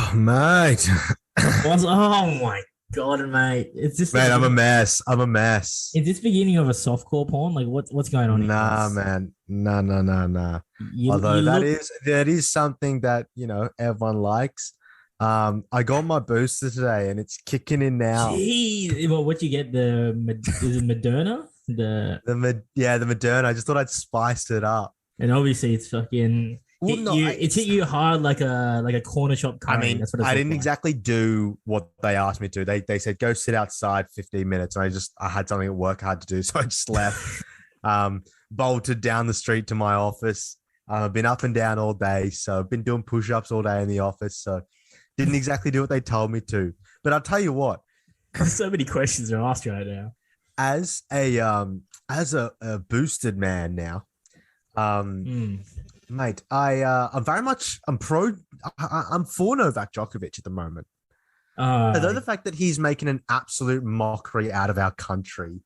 Oh, mate. Oh my god, mate! Is this the Mate, I'm a beginning? mess. I'm a mess. Is this beginning of a softcore porn? Like, what's going on here, Nah, boss? man. Nah, nah, nah, nah. You Although that look. is that is something that, everyone likes. I got my booster today and it's kicking in now. Geez, well, what you get? Is it Moderna? The Moderna. I just thought I'd spice it up. And obviously it's fucking Well, hit no, you. It's hit you hard like a corner shop I curry. mean, That's what it's I looked didn't like. exactly do what they asked me to. They said go sit outside 15 minutes, and I had something at work I had to do, so I just left. Bolted down the street to my office. I've been up and down all day, so I've been doing push-ups all day in the office. So didn't exactly do what they told me to. But I'll tell you what, There's so many questions to ask right now. as a boosted man now, um, Hmm. mate, I'm for Novak Djokovic at the moment. Uh, Although the fact that he's making an absolute mockery out of our country,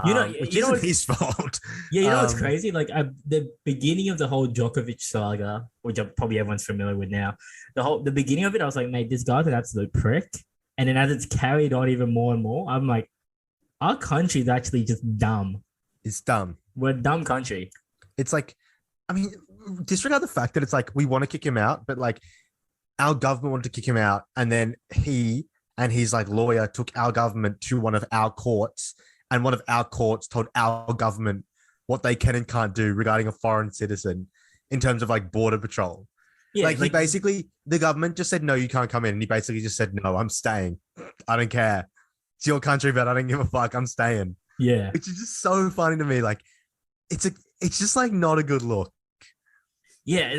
which you know isn't what's his fault. yeah, you know what's Um, crazy? Like the beginning of the whole Djokovic saga, which probably everyone's familiar with now. The beginning of it, I was like, mate, this guy's an absolute prick. And then as it's carried on even more and more, I'm like, our country's actually just dumb. it's dumb. We're a dumb country. It's like, I mean, disregard the fact that it's like we want to kick him out, but like our government wanted to kick him out, and then he and his like lawyer took our government to one of our courts, and one of our courts told our government what they can and can't do regarding a foreign citizen in terms of like border patrol. Yeah, Like he basically, the government just said, no, you can't come in. And he basically just said, no, I'm staying. I don't care. It's your country, but I don't give a fuck. I'm staying. yeah, Which is just so funny to me. Like it's just like not a good look. yeah.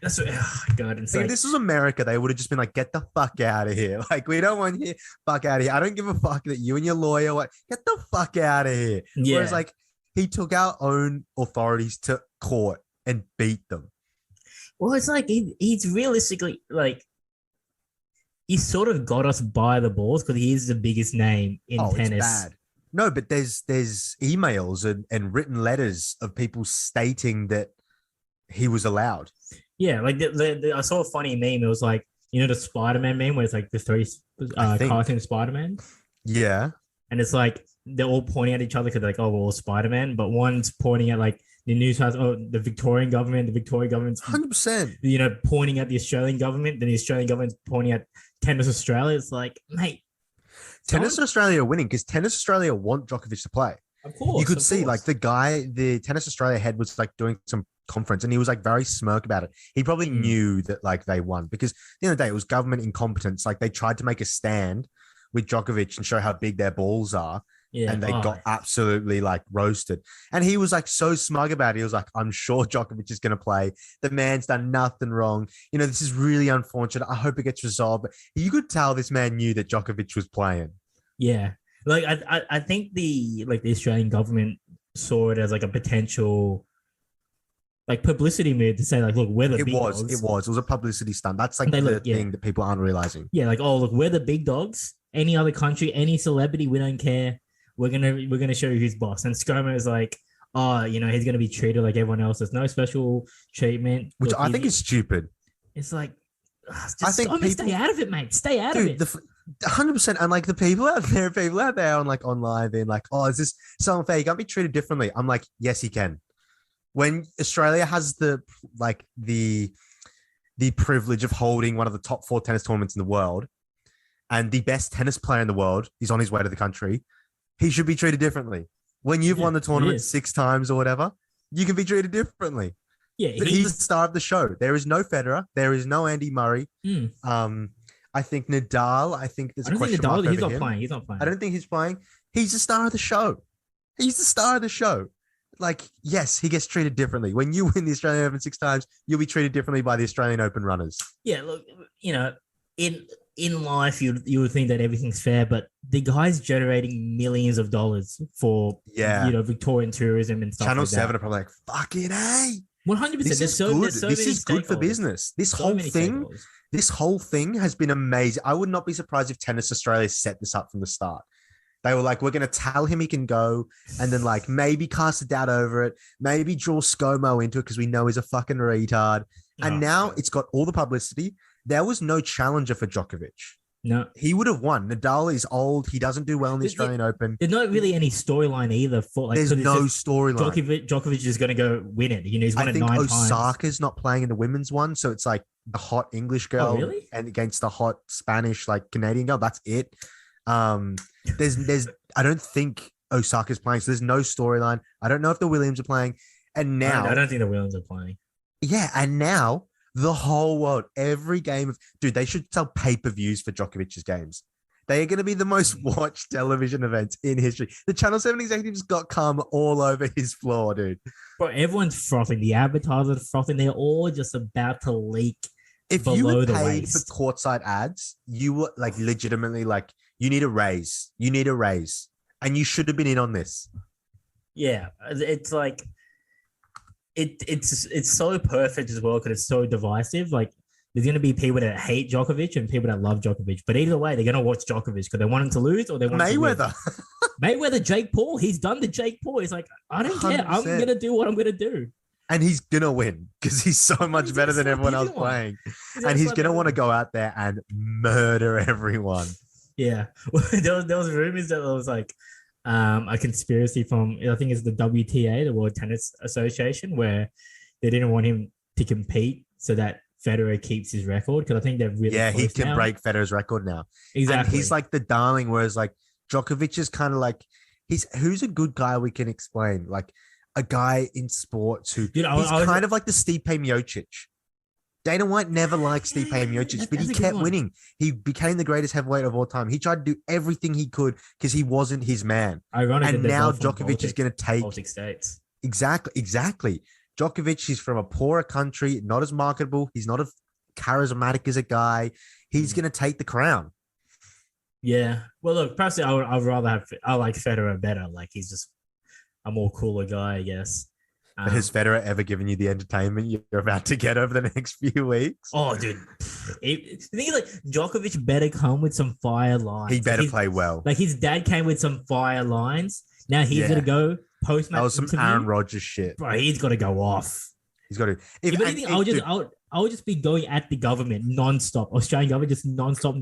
That's what, oh God. It's Like, if like, this was America, they would have just been like, get the fuck out of here. Like, we don't want you, fuck out of here. I don't give a fuck that you and your lawyer, like, get the fuck out of here. Whereas, yeah. like, he took our own authorities to court and beat them. Well, it's like he's realistically like he sort of got us by the balls because he is the biggest name in Oh, it's tennis. bad. No, but there's emails and written letters of people stating that he was allowed. Yeah, like I saw a funny meme. It was like the Spider-Man meme where it's like the three I think. cartoon Spider-Man, Yeah. and it's like they're all pointing at each other because like, oh, we're all Spider-Man, but one's pointing at like the news house, oh, the Victorian government's 100%. pointing at the Australian government, then the Australian government's pointing at Tennis Australia. It's like, mate, Tennis Australia are winning because Tennis Australia want Djokovic to play. of course, You could of see course. like the Tennis Australia head was like doing some conference and he was like very smirk about it. He probably Mm, knew that like they won because at the end of the day, it was government incompetence. Like they tried to make a stand with Djokovic and show how big their balls are. yeah. And they Oh, got absolutely like roasted. And he was like so smug about it. He was like, I'm sure Djokovic is going to play. The man's done nothing wrong. This is really unfortunate. I hope it gets resolved. But you could tell this man knew that Djokovic was playing. yeah. Like I think the Australian government saw it as like a potential like publicity move to say like, look, we're the It big was. It dogs. was. It was a publicity stunt. That's like They the look, yeah, thing that people aren't realizing. yeah, like, oh, look, we're the big dogs. Any other country, any celebrity, we don't care. We're gonna show you who's boss. And Skoma is like, oh, he's gonna be treated like everyone else. There's no special treatment. Which Look, I think is stupid. it's like, I just think Skoma, people, stay out of it, mate. Stay out of dude, it. 100%. And like the people out there on like online being like, oh, is this so unfair? You can't be treated differently. I'm like, yes, he can. When Australia has the privilege of holding one of the top 4 tennis tournaments in the world, and the best tennis player in the world is on his way to the country, he should be treated differently. When you've Yeah, won the it tournament is. 6 times or whatever, you can be treated differently. Yeah, But he's the star of the show. There is no Federer. There is no Andy Murray. mm, I think Nadal. I think there's I a don't think question Nadal. mark He's over not him. playing. He's not I playing. don't think he's playing. He's the star of the show. He's the star of the show. Like, yes, he gets treated differently. When you win the Australian Open 6 times, you'll be treated differently by the Australian Open runners. Yeah, look, in life you would think that everything's fair, but the guy's generating millions of dollars for Yeah. Victorian tourism and stuff Channel like 7 that. are probably like, fuck it, hey. 100%. This There's is so good. there's so This many is good for stakeholders. business. So many stakeholders. This whole thing has been amazing. I would not be surprised if Tennis Australia set this up from the start. They were like, we're going to tell him he can go and then like maybe cast a doubt over it, maybe draw ScoMo into it because we know he's a fucking retard. And Oh, now God. it's got all the publicity. there was no challenger for Djokovic. No, He would have won. Nadal is old. He doesn't do well in the Australian Open. there's not really any storyline either. For like, There's no storyline. Djokovic is going to go win it. You know, he's won I it think 9 Osaka's times. not playing in the women's one, so it's like the hot English girl really? and against the hot Spanish like Canadian girl. That's it. There's I don't think Osaka's playing, so there's no storyline. I don't know if the Williams are playing, and now I don't think the Williams are playing. yeah, and now the whole world, every game of dude, they should sell pay-per-views for Djokovic's games. They are going to be the most watched television events in history. The Channel 7 executives got cum all over his floor, dude. Bro, everyone's frothing. The advertisers are frothing. They're all just about to leak If below you were the paid waist. for courtside ads, you were like legitimately like, you need a raise. You need a raise. And you should have been in on this. Yeah, it's like it's so perfect as well because it's so divisive. Like there's going to be people that hate Djokovic and people that love Djokovic, but either way, they're going to watch Djokovic because they want him to lose or they want Mayweather. To win. Mayweather, Jake Paul, he's done the Jake Paul. He's like, I don't care. I'm 100%. going to do what I'm going to do. And he's going to win because he's so much better than everyone else playing. And he's going to want to go out there and murder everyone. Yeah. there was rumors that it was like a conspiracy from, I think it's the WTA, the World Tennis Association, where they didn't want him to compete so that Federer keeps his record because I think they're really he can now. break Federer's record now. Exactly. And he's like the darling, whereas like Djokovic is kind of like who's a good guy we can explain, like a guy in sports who he's kind of like the Stipe Miocic. Dana White never liked Stipe Miocic, but he kept winning. He became the greatest heavyweight of all time. He tried to do everything he could because he wasn't his man. Ironic, and now Djokovic is going to take Baltic states. Exactly. Djokovic, he's from a poorer country, not as marketable. He's not as charismatic as a guy. He's going to take the crown. Yeah. Well, look, personally, I'd rather I like Federer better. Like he's just a more cooler guy, I guess. But has Federer ever given you the entertainment you're about to get over the next few weeks? Oh, dude. The thing is, like, Djokovic better come with some fire lines. He better play well. Like, his dad came with some fire lines. Now he's going to go post-match. That was some interview. Aaron Rodgers shit. Bro, he's got to go off. He's got to. If anything, I would just be going at the government non-stop. Australian government just non-stop.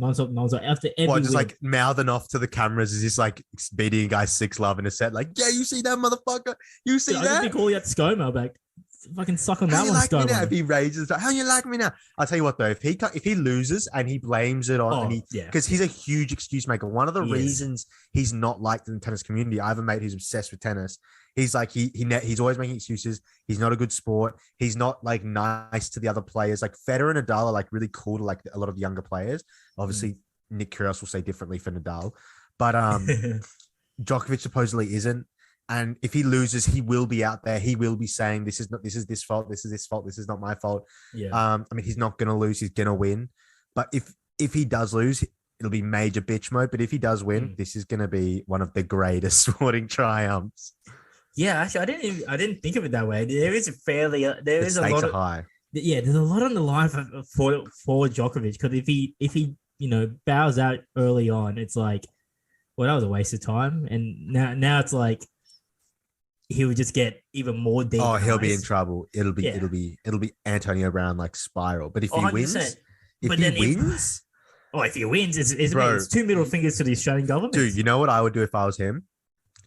After every just win. like mouthing off to the cameras as he's like beating a guy 6-love in a set. Like, yeah, you see that motherfucker? You see I'll that? just be calling out ScoMo back. Fucking suck on How that you one, like me ScoMo. now? If he rages, how you like me now? I'll tell you what though, if he loses and he blames it on, because he's a huge excuse maker. One of the reasons he's not liked in the tennis community, I have a mate who's obsessed with tennis. He's like he's always making excuses. He's not a good sport. He's not like nice to the other players. Like Federer and Nadal are like really cool to like a lot of the younger players. Obviously, Nick Kyrgios will say differently for Nadal, but Djokovic supposedly isn't. And if he loses, he will be out there. He will be saying, "This is this fault. This is this fault. This is not my fault." Yeah. I mean, he's not going to lose. He's going to win. But if he does lose, it'll be major bitch mode. But if he does win, this is going to be one of the greatest sporting triumphs. Yeah, actually, I didn't think of it that way. There is a fairly there's a lot of high. Yeah, there's a lot on the line for Djokovic because if he bows out early on, it's like, well, that was a waste of time. And now it's like he would just get even more deep. Oh, he'll be in trouble. It'll be Antonio Brown like spiral. But if he wins, if he wins, it's 2 middle fingers to the Australian government. Dude, you know what I would do if I was him?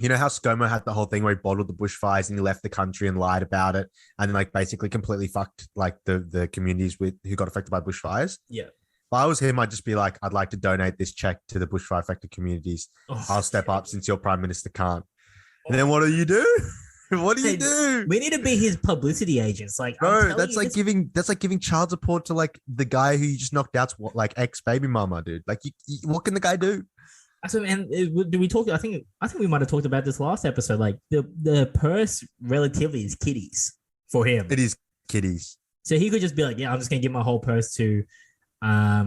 You know how ScoMo had the whole thing where he bottled the bushfires and he left the country and lied about it and like basically completely fucked like the communities who got affected by bushfires? Yeah. If I was him, I'd just be like, I'd like to donate this check to the bushfire affected communities. I'll step up since your prime minister can't. And then what do you do? What do you do? We need to be his publicity agents. Like, bro, that's like giving child support to like the guy who you just knocked out's like ex baby mama, dude. Like, what can the guy do? So, and do we talk? I think we might have talked about this last episode. Like the purse relatively is kiddies for him. It is kiddies. So he could just be like, yeah, I'm just gonna give my whole purse to, I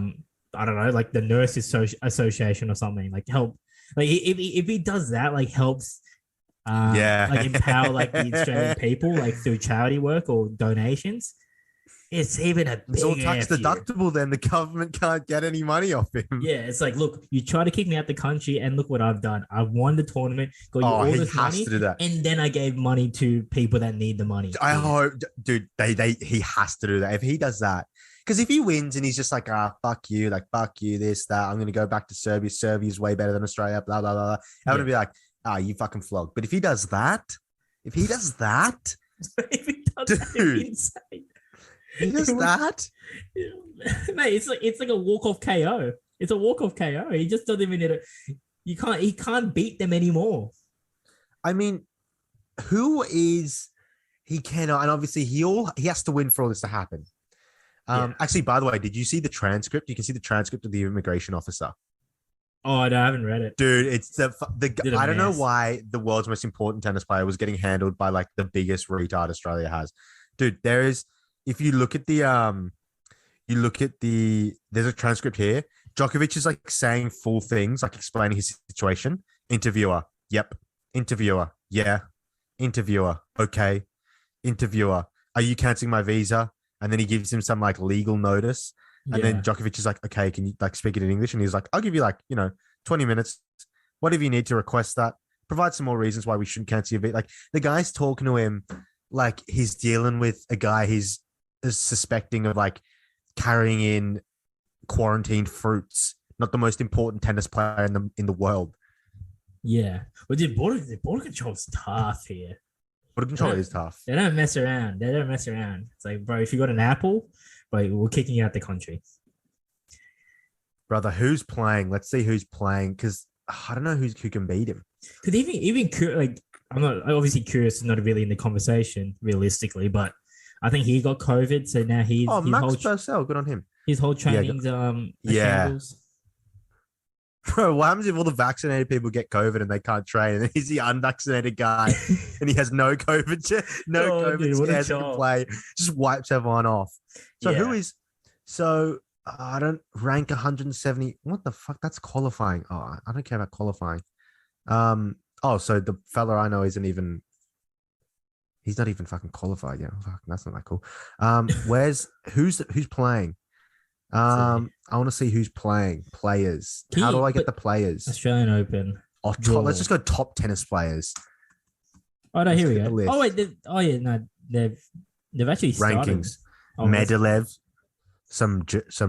don't know, like the nurses association or something. Like help, like if he does that, like helps, like empower like the Australian people, like through charity work or donations. It's even a big it's all tax deductible. Then the government can't get any money off him. Yeah, it's like, look, you try to kick me out the country, and look what I've done. I've won the tournament, got you all this money, to do that. And then I gave money to people that need the money. I hope, dude, he has to do that. If he does that, because if he wins and he's just like, fuck you, like fuck you, this, that, I'm gonna go back to Serbia. Serbia's way better than Australia, blah, blah, blah, blah. I'm gonna be like, you fucking flog. But if he does that, if he does dude, that, it'd be insane. He does that? Mate, it's like a walk-off KO. It's a walk-off KO. He just doesn't even need he can't beat them anymore. I mean, he cannot, and obviously he has to win for all this to happen. Actually, by the way, did you see the transcript? You can see the transcript of the immigration officer. Oh, no, I haven't read it. Dude, it's I don't know why the world's most important tennis player was getting handled by like the biggest retard Australia has. Dude, if you look at there's a transcript here. Djokovic is like saying full things, like explaining his situation. Interviewer, yep. Interviewer, yeah. Interviewer, okay. Interviewer, are you canceling my visa? And then he gives him some like legal notice. And then Djokovic is like, okay, can you like speak it in English? And he's like, I'll give you like, 20 minutes. Whatever you need to request that. Provide some more reasons why we shouldn't cancel your visa. Like the guy's talking to him like he's dealing with a guy he's suspecting of like carrying in quarantined fruits, not the most important tennis player in the world. Yeah. Well, dude, border control's tough here. Border control is tough. They don't mess around. It's like, bro, if you got an apple, bro, we're kicking you out the country. Brother, who's playing? Let's see who's playing, because I don't know who can beat him. Because even like, I'm obviously curious, not really in the conversation realistically, but I think he got COVID, so now he's Max Purcell, good on him. His whole training's shambles. Bro, what happens if all the vaccinated people get COVID and they can't train, and then he's the unvaccinated guy and he has no COVID, scares and can play, just wipes everyone off. So who is? So I don't rank 170. What the fuck? That's qualifying. Oh, I don't care about qualifying. So the fella I know isn't even. He's not even fucking qualified yet. Fuck, that's not that cool. Who's playing? I want to see who's playing. Players. How do I get the players? Australian Open. Let's just go top tennis players. Oh no, here we go. Oh wait, they've actually started. Rankings. Medvedev, some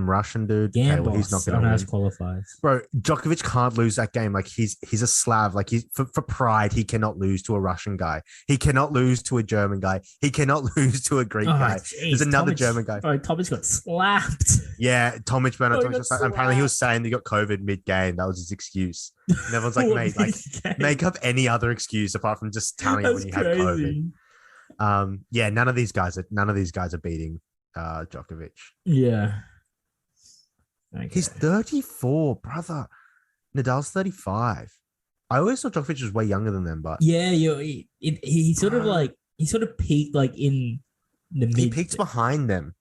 Russian dude. Gambos. Okay, well, he's not going to qualifies. Bro, Djokovic can't lose that game. Like he's a Slav. Like he's for pride, he cannot lose to a Russian guy. He cannot lose to a German guy. He cannot lose to a Greek guy. There's another German guy. Bro, Tomic got slapped. Yeah, Tomic apparently he was saying he got COVID mid-game. That was his excuse. And everyone's like, mate, like make up any other excuse apart from just telling it when you had COVID. None of these guys are beating Djokovic. Yeah. Okay. He's 34, brother. Nadal's 35. I always thought Djokovic was way younger than them, but he sort of peaked like in the mid. He peaked behind them.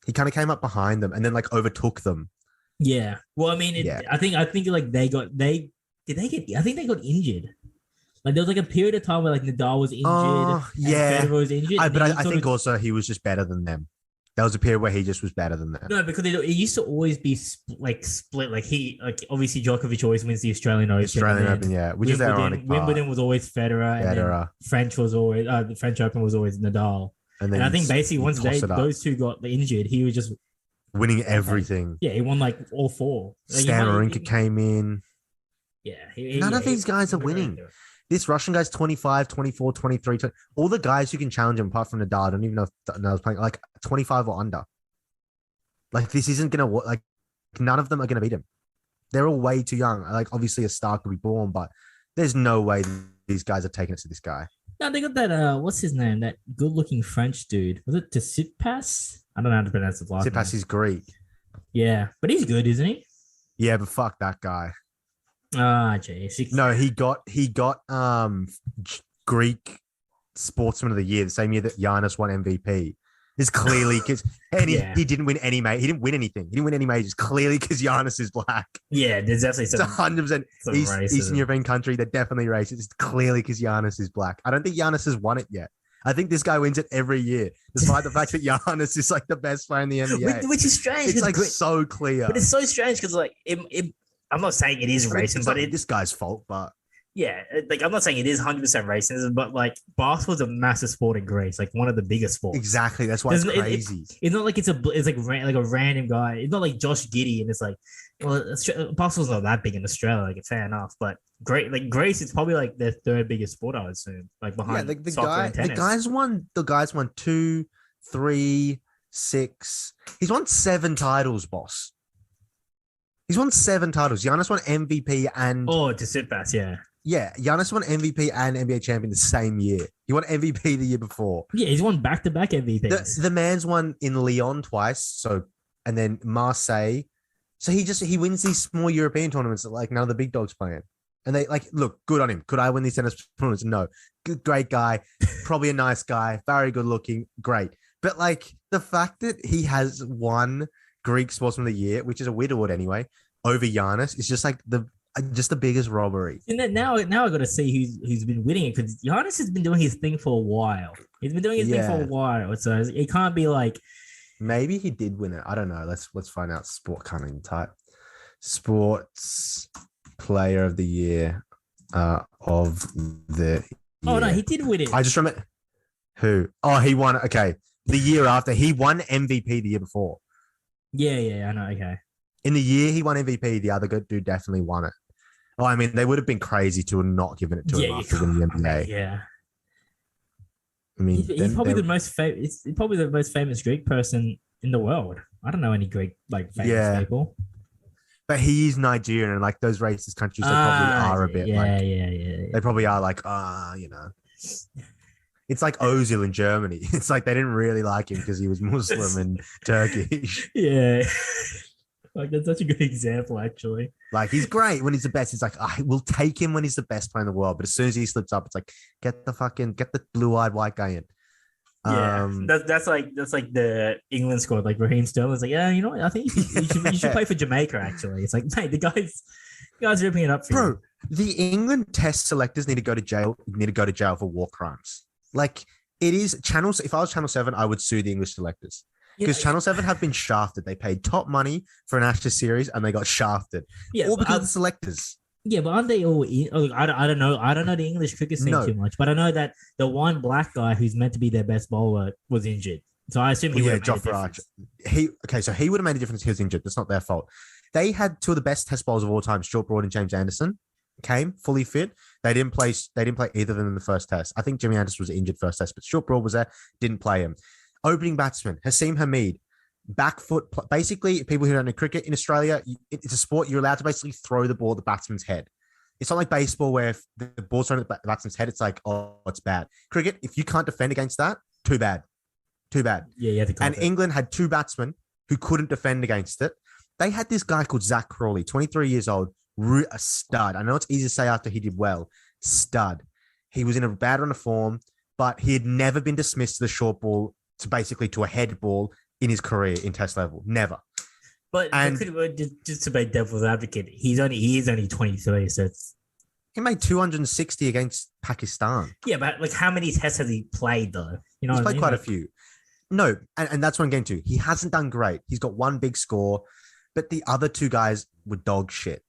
He kind of came up behind them and then like overtook them. Yeah. Well, I mean, I think like I think they got injured. Like there was like a period of time where like Nadal was injured. Federer was injured. But I think also he was just better than them. That was a period where he just was better than them. No, because it used to always be split. Like obviously Djokovic always wins the Australian Open. Which is ironic. Wimbledon was always Federer. And then French was always the French Open was always Nadal. And I think basically once those two got injured, he was just winning everything. Yeah, he won like all four. Like, Stan Wawrinka came in. Yeah. None of these guys are winning. This Russian guy's 25, 24, 23. All the guys who can challenge him, apart from Nadal, I don't even know if Nadal's playing, like 25 or under. Like, this isn't going to work. Like, none of them are going to beat him. They're all way too young. Like, obviously, a star could be born, but there's no way these guys are taking it to this guy. No, they got that, what's his name? That good-looking French dude. Was it Tsitsipas? I don't know how to pronounce his last name. Tsitsipas is Greek. Yeah, but he's good, isn't he? Yeah, but fuck that guy. Jeez. No, he got Greek Sportsman of the Year the same year that Giannis won MVP. It's clearly because he didn't win any He didn't win anything. He didn't win any majors. Clearly because Giannis is black. Yeah, there's definitely some. It's 100% Eastern European country. They're definitely racist. It's clearly because Giannis is black. I don't think Giannis has won it yet. I think this guy wins it every year, despite the fact that Giannis is like the best player in the NBA. Which is strange. It's like so clear. But it's so strange because like I'm not saying it is racist, but it's this guy's fault. But yeah, like I'm not saying it is 100% racism, but like basketball's a massive sport in Greece, like one of the biggest sports. Exactly. That's why it's Doesn't crazy. it's not like it's like a random guy. It's not like Josh Giddey, and it's like, well, basketball's not that big in Australia. Like, fair enough, but great, like Greece is probably like their third biggest sport, I would assume, like Yeah, behind like soccer and tennis. the guys won 2, 3, 6. He's won 7 titles, boss. He's won 7 titles. Giannis won MVP and Oh, to sit back, yeah. yeah, Giannis won MVP and NBA champion the same year. He won MVP the year before. Yeah, he's won back-to-back MVPs. The man's won in Lyon twice, so and then Marseille. So he wins these small European tournaments that like none of the big dogs playing. And they like look good on him. Could I win these tennis tournaments? No. Good, great guy, probably a nice guy, very good looking, great. But like the fact that he has won Greek Sportsman of the Year, which is a weird award anyway, over Giannis, is just like the biggest robbery. And then now I got to see who's been winning it, because Giannis has been doing his thing for a while. He's been doing his thing for a while, so it can't be like maybe he did win it. I don't know. Let's find out. Sport cunning type sports player of the year of the year. Oh no, he did win it. I just remember who. Oh, he won. Okay, the year after he won MVP the year before. Yeah, I know. Okay. In the year he won MVP, the other good dude definitely won it. Oh, I mean, they would have been crazy to have not given it to him after winning the NBA. Yeah. I mean, he's probably the most famous. He's probably the most famous Greek person in the world. I don't know any Greek like famous people. But he is Nigerian, and like those racist countries, they probably are a bit yeah. They probably are like, It's like Ozil in Germany. It's like they didn't really like him because he was Muslim and Turkish. Yeah. Like, that's such a good example, actually. Like, he's great when he's the best. He's like, I will take him when he's the best player in the world. But as soon as he slips up, it's like, get the blue-eyed white guy in. Yeah, that's like the England squad. Like Raheem Sterling's like, yeah, you know what? I think you should play for Jamaica. Actually, it's like, mate, the guys ripping it up for you. The England test selectors need to go to jail. Need to go to jail for war crimes. Like it is channels. If I was Channel 7, I would sue the English selectors because Channel 7 have been shafted. They paid top money for an Ashes series and they got shafted. Yeah, all because of the selectors. Yeah, but aren't they all? I don't know. I don't know the English cricket scene too much, but I know that the one black guy who's meant to be their best bowler was injured. So I assume he would have made a difference. So he would have made a difference. He was injured. That's not their fault. They had two of the best test bowlers of all time, Stuart Broad and James Anderson. Came fully fit. They didn't play either of them in the first test. I think Jimmy Anderson was injured first test, but Stuart Broad was there. Didn't play him. Opening batsman Haseem Hameed. Back foot. Basically, people who don't know cricket in Australia, it's a sport. You're allowed to basically throw the ball at the batsman's head. It's not like baseball where if the ball's thrown at the batsman's head, it's like, oh, it's bad. Cricket, if you can't defend against that, too bad. Yeah, you have to. And England had two batsmen who couldn't defend against it. They had this guy called Zach Crawley, 23 years old, a stud. I know it's easy to say after he did well. Stud. He was in a bad run of form, but he had never been dismissed to the short ball to a head ball in his career in test level. Never. But just to make devil's advocate, he is only 23, so he made 260 against Pakistan. Yeah, but like how many tests has he played though? You know, he's played quite a few. No, and that's what I'm getting to. He hasn't done great. He's got one big score, but the other two guys were dog shit.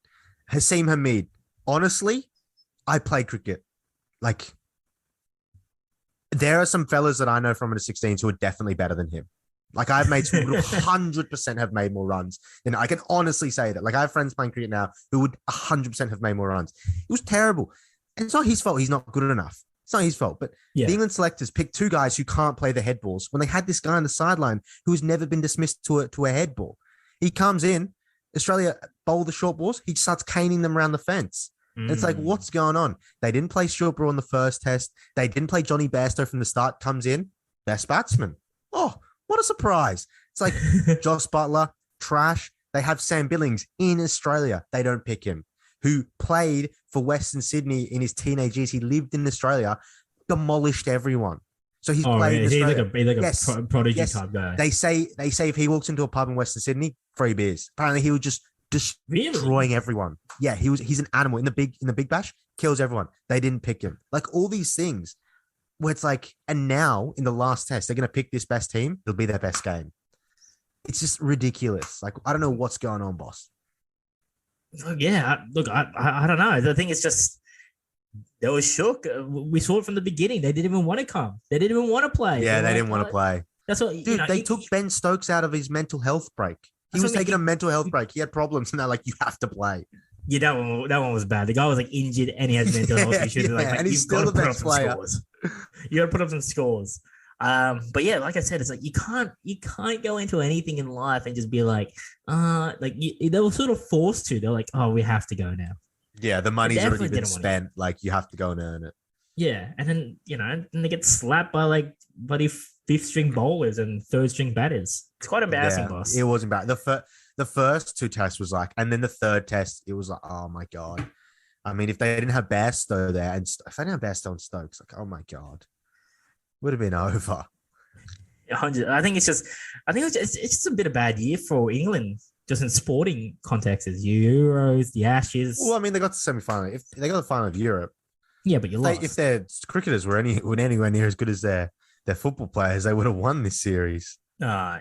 Haseem Hameed, honestly, I play cricket. Like, there are some fellas that I know from under 16s who are definitely better than him. Like, I have mates who would 100% have made more runs. And I can honestly say that. Like, I have friends playing cricket now who would 100% have made more runs. It was terrible. And it's not his fault. He's not good enough. It's not his fault. But the England selectors picked two guys who can't play the head balls when they had this guy on the sideline who has never been dismissed to a head ball. He comes in, Australia bowl the short balls. He starts caning them around the fence. And it's like, what's going on? They didn't play Stuart Broad in the first test. They didn't play Johnny Bairstow from the start. Comes in, best batsman. Oh, what a surprise. It's like Joss Butler, trash. They have Sam Billings in Australia. They don't pick him. Who played for Western Sydney in his teenage years. He lived in Australia, demolished everyone. So he's played in Australia. He's like a prodigy type guy. They say if he walks into a pub in Western Sydney, free beers. Apparently he would just destroying everyone. Yeah, he's an animal in the big bash, kills everyone. They didn't pick him. Like all these things where it's like, and now in the last test, they're going to pick this best team. It'll be their best game. It's just ridiculous. Like, I don't know what's going on, boss. Yeah, look, I don't know. I think it's just They were shook. We saw it from the beginning. They didn't even want to come. They didn't even want to play. Yeah, they didn't want to play. That's what Dude, they took Ben Stokes out of his mental health break. He was taking a mental health break. He had problems, and they're like, "You have to play." Yeah, that one was bad. The guy was like injured, and he has mental health issues. And he's still the best player. You got to put up some scores. But yeah, like I said, it's like you can't go into anything in life and just be like, they were sort of forced to. They're like, oh, we have to go now. Yeah, the money's already been spent. Like, you have to go and earn it. Yeah, and then and they get slapped by like bloody fifth string bowlers and third string batters. It's quite embarrassing, boss. It was embarrassing. The first two tests was like, and then the third test, it was like, oh my god. I mean, if they didn't have Bairstow there, and if they didn't have Bairstow and Stokes, like, oh my god, would have been over. 100. I think it's just a bit of a bad year for England, just in sporting contexts. Euros, the Ashes. Well, I mean, they got to the semi-final. If they got the final of Europe. Yeah, but you lost. If their cricketers were anywhere near as good as their football players, they would have won this series. Yeah.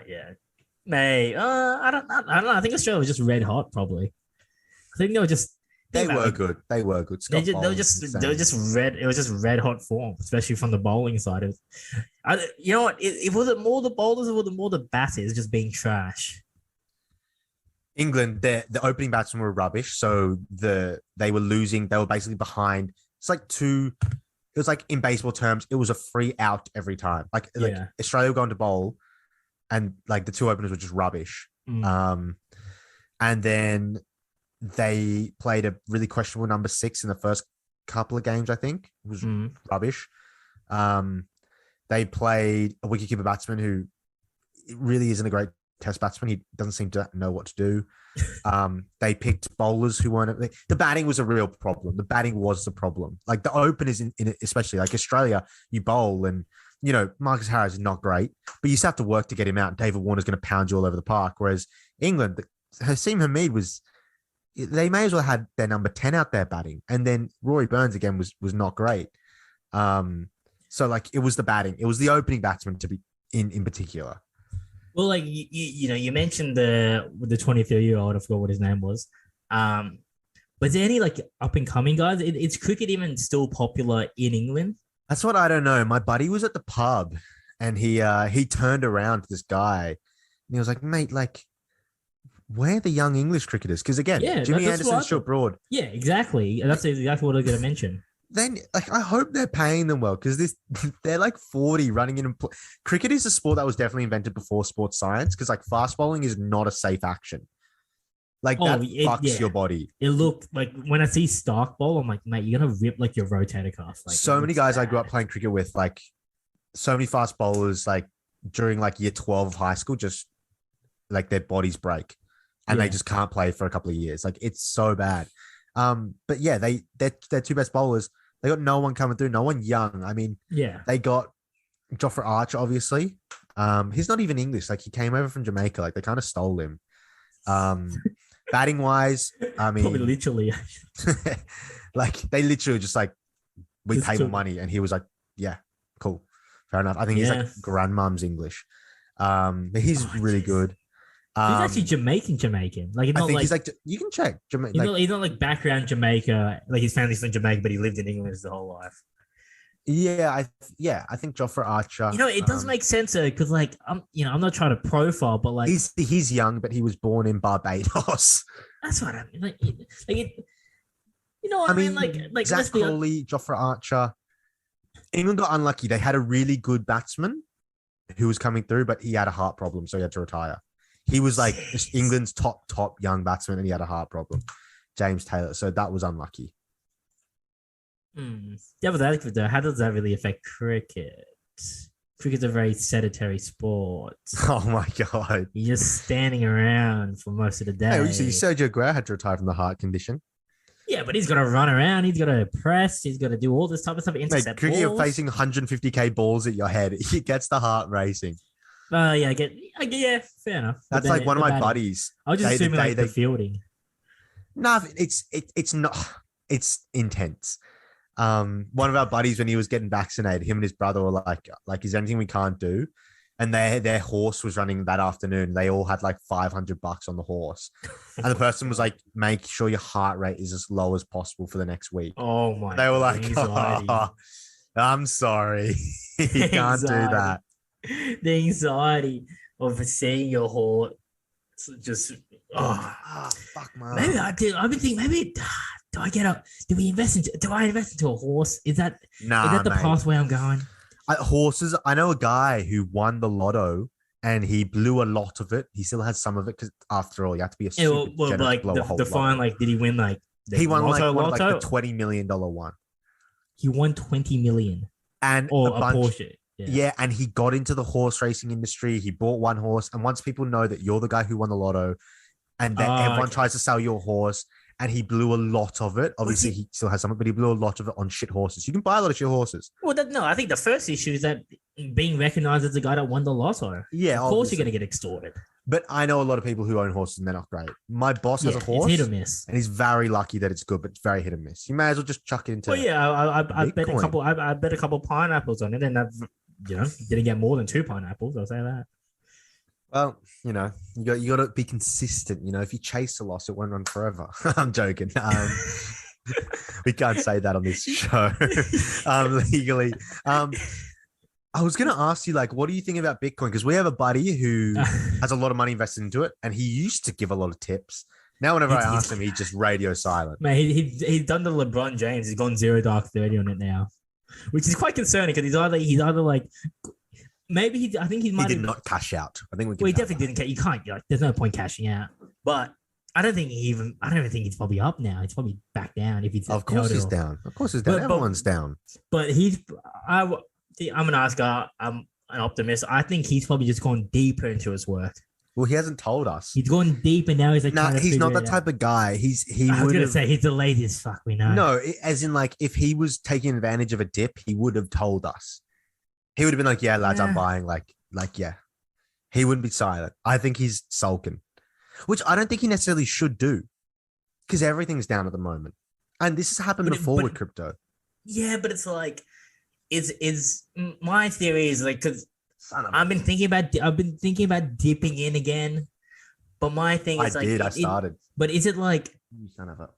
May I don't know. I think Australia was just red hot. Probably. I think they were just. They were good. They were good. They were just red. It was just red hot form, especially from the bowling side of. You know what? It was it more the bowlers or was it more the batters just being trash? England, the opening batsmen were rubbish, so they were losing. They were basically behind. It's like it was like in baseball terms, it was a free out every time. Like Australia were going to bowl, and like the two openers were just rubbish. And then they played a really questionable number 6 in the first couple of games. I think it was rubbish. They played a wicketkeeper batsman who really isn't a great test batsman. He doesn't seem to know what to do. They picked bowlers who weren't. The batting was a real problem. The batting was the problem. Like the openers in it, especially like Australia, you bowl and Marcus Harris is not great, but you still have to work to get him out. David Warner's going to pound you all over the park. Whereas England, Haseem Hameed they may as well had their number 10 out there batting, and then Rory Burns again was not great. So like it was the batting, it was the opening batsman to be in particular. Well, like you mentioned the 23-year-old, I forgot what his name was. Was there any like up and coming guys? Is cricket even still popular in England? That's what I don't know. My buddy was at the pub, and he turned around to this guy, and he was like, "Mate, like, where are the young English cricketers?" Because again, Jimmy Anderson, Stuart Broad. Yeah, exactly. That's exactly what I was going to mention. Then, like, I hope they're paying them well, because they're like 40 running in. Cricket is a sport that was definitely invented before sports science, because like fast bowling is not a safe action. Like that fucks your body. It looked like when I see Stark bowl, I'm like, mate, you're gonna rip like your rotator cuff. Like, so many guys I grew up playing cricket with, like so many fast bowlers, like during like year 12 of high school, just like their bodies break and they just can't play for a couple of years. Like it's so bad. But yeah, they're two best bowlers. They got no one coming through, no one young. I mean, they got Jofra Archer, obviously. He's not even English. Like he came over from Jamaica. Like they kind of stole him. Batting wise, I mean, probably literally, like they literally just like we pay more money, and he was like, yeah, cool, fair enough. I think he's like grandmom's English. But he's really good. He's actually Jamaican. Like I think he's like you can check. He's not like background Jamaica. Like his family's from Jamaica, but he lived in England his whole life. Yeah, I think Jofra Archer. It does make sense because, like, I'm not trying to profile, but like, he's young, but he was born in Barbados. That's what I mean. I mean? Like Zach Crawley, Jofra Archer. England got unlucky. They had a really good batsman who was coming through, but he had a heart problem, so he had to retire. He was like England's top young batsman, and he had a heart problem, James Taylor. So that was unlucky. Yeah, but how does that really affect cricket? Cricket's a very sedentary sport. Oh my god! You're just standing around for most of the day. Hey, you see, Sergio Aguero had to retire from the heart condition. Yeah, but he's got to run around. He's got to press. He's got to do all this type of stuff. Intercept cricket, balls. you're facing 150k balls at your head. It gets the heart racing. I get. Yeah, fair enough. That's like one of my buddies. I was just assuming like the fielding. No, it's not. It's intense. One of our buddies, when he was getting vaccinated, him and his brother were like, is there anything we can't do? and their horse was running that afternoon. They all had like $500 on the horse, and the person was like, "Make sure your heart rate is as low as possible for the next week." Oh my! And they were God, like, anxiety. "Oh, I'm sorry, you can't do that." The anxiety of seeing your horse just. Oh, Fuck, man. maybe I did. I've been thinking. Maybe do I get a? Do we invest into? Do I invest into a horse? Is that the mate. pathway I'm going? Horses. I know a guy who won the lotto and he blew a lot of it. He still has some of it because, after all, you have to be a super generous like blow a whole define lotto. like, did he win like? He won like lotto? Like the $20 million one. He won 20 million and or a Porsche. Yeah, and he got into the horse racing industry. He bought one horse, and once people know that you're the guy who won the lotto, and that everyone tries to sell your horse, and he blew a lot of it. Obviously, he still has some, but he blew a lot of it on shit horses. You can buy a lot of shit horses. Well, no, I think the first issue is that being recognized as the guy that won the lotto. Yeah, of course you're going to get extorted. But I know a lot of people who own horses and they're not great. My boss has a horse. It's hit or miss. And he's very lucky that it's good, but it's very hit or miss. You may as well just chuck it into. Well, yeah, I bet a couple. I bet a couple pineapples on it, and I've didn't get more than 2 pineapples. I'll say that. Well, you got to be consistent. If you chase a loss, it won't run forever. I'm joking. We can't say that on this show legally. I was going to ask you, what do you think about Bitcoin? Because we have a buddy who has a lot of money invested into it, and he used to give a lot of tips. Now, whenever I ask him, he's just radio silent. Man, he's done the LeBron James. He's gone 0 dark 30 on it now, which is quite concerning because he's either like maybe I think he might. He did not cash out. I think we. Well, he definitely didn't. You can't. There's no point cashing out. But I don't think he's probably up now. He's probably back down if he's. Of course he's down. Of course he's down. Everyone's down. But I'm an ask guy. I'm an optimist. I think he's probably just gone deeper into his work. Well, he hasn't told us. He's gone deep, and now he's like, no, he's not that type of guy. I was gonna say he's the laziest fuck we know. No, as in if he was taking advantage of a dip, he would have told us. He would have been like, "Yeah, lads, I'm buying." Yeah. He wouldn't be silent. I think he's sulking, which I don't think he necessarily should do, because everything's down at the moment, and this has happened before with crypto. Yeah, but it's like, is my theory is because. I've been thinking about dipping in again, but my thing is I started. But is it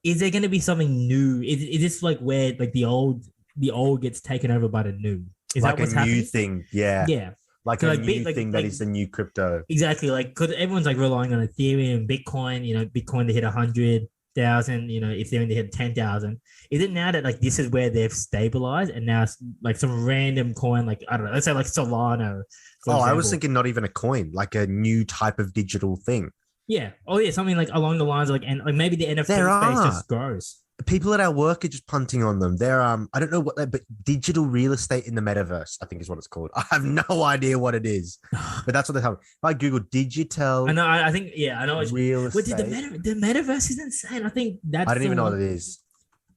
is there going to be something new? Is this where the old gets taken over by the new? Is that what's happening? New thing? Yeah. Yeah. A new thing that is the new crypto. Exactly. Because everyone's relying on Ethereum, Bitcoin. Bitcoin to hit 100,000. Ethereum to hit 10,000. Is it now that this is where they've stabilized, and now it's some random coin I don't know, let's say Solana? I was thinking not even a coin, a new type of digital thing. Yeah. Oh yeah, something along the lines of maybe the NFT space just grows. People at our work are just punting on them. They're I don't know what but digital real estate in the metaverse, I think is what it's called. I have no idea what it is, but that's what they have. If I Google digital, I know. I think I know. Real estate. The metaverse is insane. I think that's. I don't even know what it is.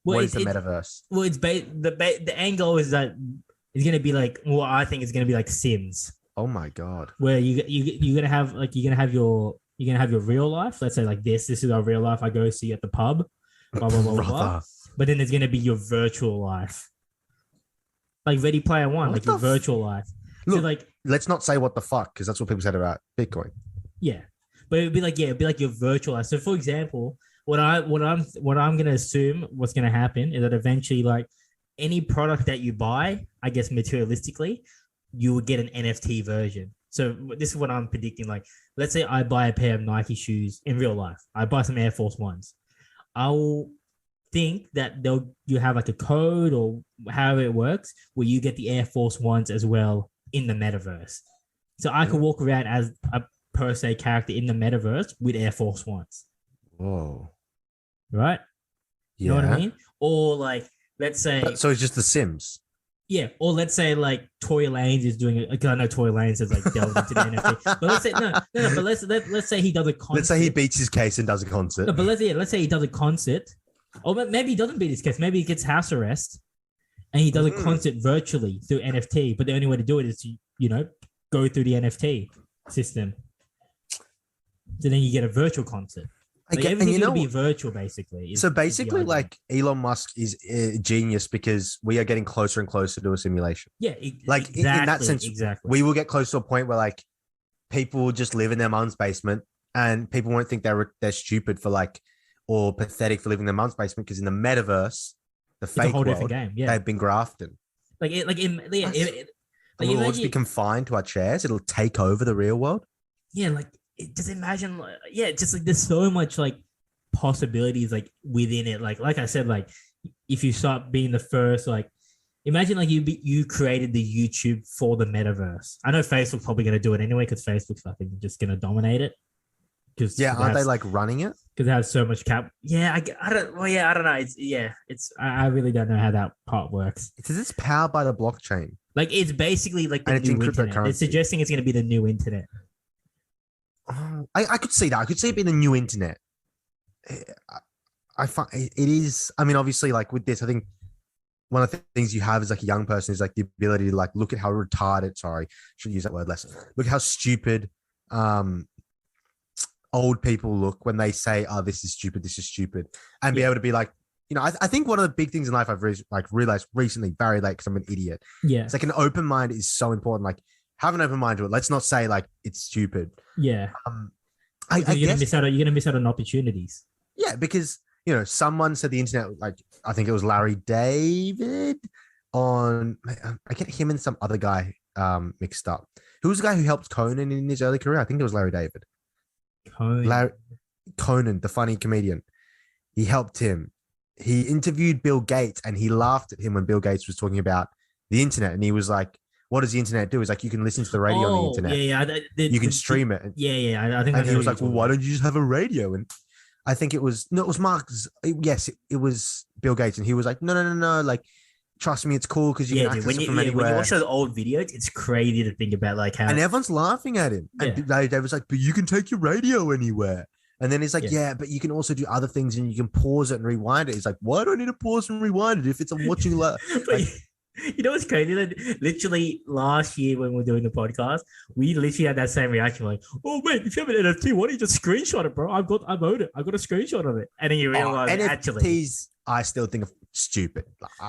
What is the metaverse? Well, it's the end goal is that it's gonna be I think it's gonna be like Sims. Oh my god! Where you're gonna have your real life. Let's say this is our real life. I go see you at the pub. Blah, blah, blah, blah. But then there's gonna be your virtual life, Ready Player One, your virtual life. Look, so let's not say what the fuck, because that's what people said about Bitcoin. Yeah, but it'd be your virtual life. So, for example, what I'm gonna assume what's gonna happen is that eventually, any product that you buy, I guess materialistically, you will get an NFT version. So this is what I'm predicting. Let's say I buy a pair of Nike shoes in real life. I buy some Air Force Ones. I will think that you have a code or however it works where you get the Air Force Ones as well in the metaverse. So I could walk around as a per se character in the metaverse with Air Force Ones. Whoa. Right? You know what I mean? Or let's say... So it's just the Sims. Yeah, or let's say Tory Lanez is doing it. I know Tory Lanez has delved into the NFT, but let's say no. But let's say he does a concert. Let's say he beats his case and does a concert. No, but let's say he does a concert, or maybe he doesn't beat his case. Maybe he gets house arrest, and he does a concert virtually through NFT. But the only way to do it is to go through the NFT system. So then you get a virtual concert. I Like get, and everything's gonna be virtual, basically. so Is the basically, idea. like Elon Musk is a genius because we are getting closer and closer to a simulation. Yeah, Like in that exactly, sense, exactly. we will get close to a point where like people will just live in their mom's basement, and people won't think they're stupid for like or pathetic for living in their mom's basement because in the metaverse, the It's a fake whole different world, game. Yeah, they've been grafted. yeah, That's, and like we'll all just be imagine, confined to our chairs. It'll take over the real world. yeah, like just imagine, yeah, just like there's so much like possibilities like within it. Like I said, like if you start being the first, like imagine like you created the YouTube for the metaverse. I know Facebook's probably gonna do it anyway because Facebook's fucking just gonna dominate it because Yeah, aren't they like running it? because it has so much cap. Yeah, I don't. Well, yeah, I don't know. I really don't know how that part works. It's powered by the blockchain Like it's basically like the and it's in new internet. They're cryptocurrency. suggesting it's going to be the new internet. Oh, I could see that. I could see it being the new internet. I find it is. I mean, obviously, like with this, I think one of the things you have as like a young person is like the ability to like look at how retarded. Sorry, should use that word less. Look how stupid old people look when they say, "Oh, this is stupid," and be able to be like, I think one of the big things in life I've realized recently, very late because I'm an idiot. Yeah, It's like an open mind is so important. Like have an open mind to it. Let's not say like it's stupid. yeah. I You're guess gonna miss out on opportunities. yeah, because someone said the internet, like I think it was Larry David I get him and some other guy mixed up. Who was the guy who helped Conan in his early career? I think it was Larry David. Larry Conan, the funny comedian. He helped him. He interviewed Bill Gates and he laughed at him when Bill Gates was talking about the internet. And he was like, what does the internet do? It's like you can listen to the radio on the internet. Yeah. You can stream it. Yeah. I think. And he was like, well, why don't you just have a radio? And I think it was Mark's. Yes, it was Bill Gates. And he was like, no. Like, trust me, it's cool because you can access it from anywhere. When you watch those old videos, it's crazy to think about like how. And everyone's laughing at him. Yeah. And Larry David's like, but you can take your radio anywhere. And then he's like, yeah, but you can also do other things and you can pause it and rewind it. He's like, why do I need to pause and rewind it if it's I'm watching like, you know what's crazy? Literally last year when we were doing the podcast, we literally had that same reaction, like, "Oh mate, if you have an NFT, why don't you just screenshot it, bro? I own it. I got a screenshot of it." And then you realize NFTs, actually, I still think of stupid.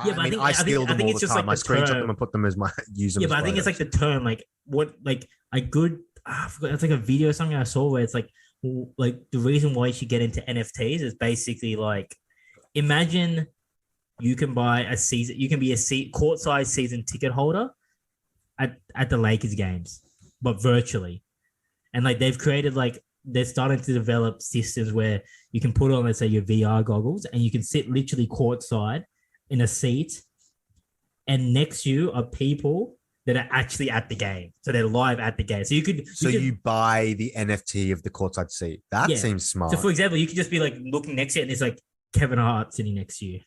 Yeah, but I steal them all the time. like I screenshot term. them and put them as my user. Yeah, but I think it's like the term, like what, like a good. I forgot. It's like a video or something I saw where it's like the reason why you should get into NFTs is basically like, imagine you can buy a season. You can be a court-size season ticket holder at the Lakers games, but virtually. And like they've created like they're starting to develop systems where you can put on, let's say, your VR goggles, and you can sit literally courtside in a seat, and next to you are people that are actually at the game, so they're live at the game. So you buy the NFT of the courtside seat. That seems smart. So for example, you could just be like looking next to it, and it's like Kevin Hart sitting next to you.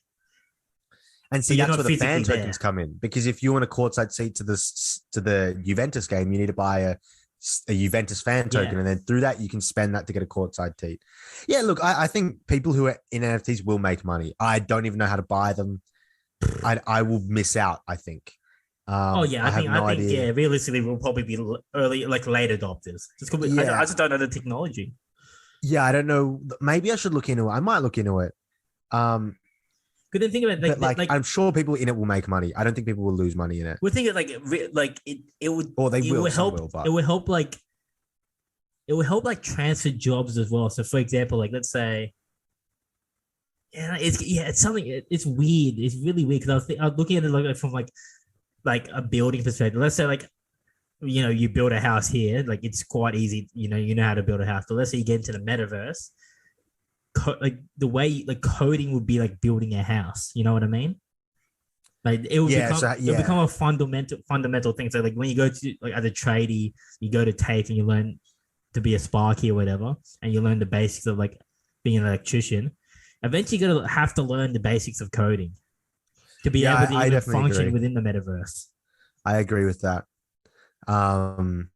And see, that's where the fan tokens come in, because if you want a courtside seat to the Juventus game, you need to buy a Juventus fan token, and then through that you can spend that to get a courtside seat. Yeah, look, I think people who are in NFTs will make money. I don't even know how to buy them. I will miss out, I think. I think realistically we'll probably be early, like late adopters. I just don't know the technology. Yeah, I don't know. Maybe I should look into it. I might look into it. Good then think about it, like I'm sure people in it will make money. I don't think people will lose money in it. We're thinking it would, or they will. It will help like transfer jobs as well. So for example, like let's say, it's something. It's weird. It's really weird because I was looking at it from like a building perspective. Let's say like, you build a house here, like it's quite easy. You know how to build a house. But let's say you get into the metaverse. Like the way like coding would be like building a house, you know what I mean? Like it would become a fundamental thing. So like when you go to like as a tradie, you go to TAFE and you learn to be a sparky or whatever, and you learn the basics of like being an electrician. Eventually, you're gonna have to learn the basics of coding to be able to even function within the metaverse. I agree with that, and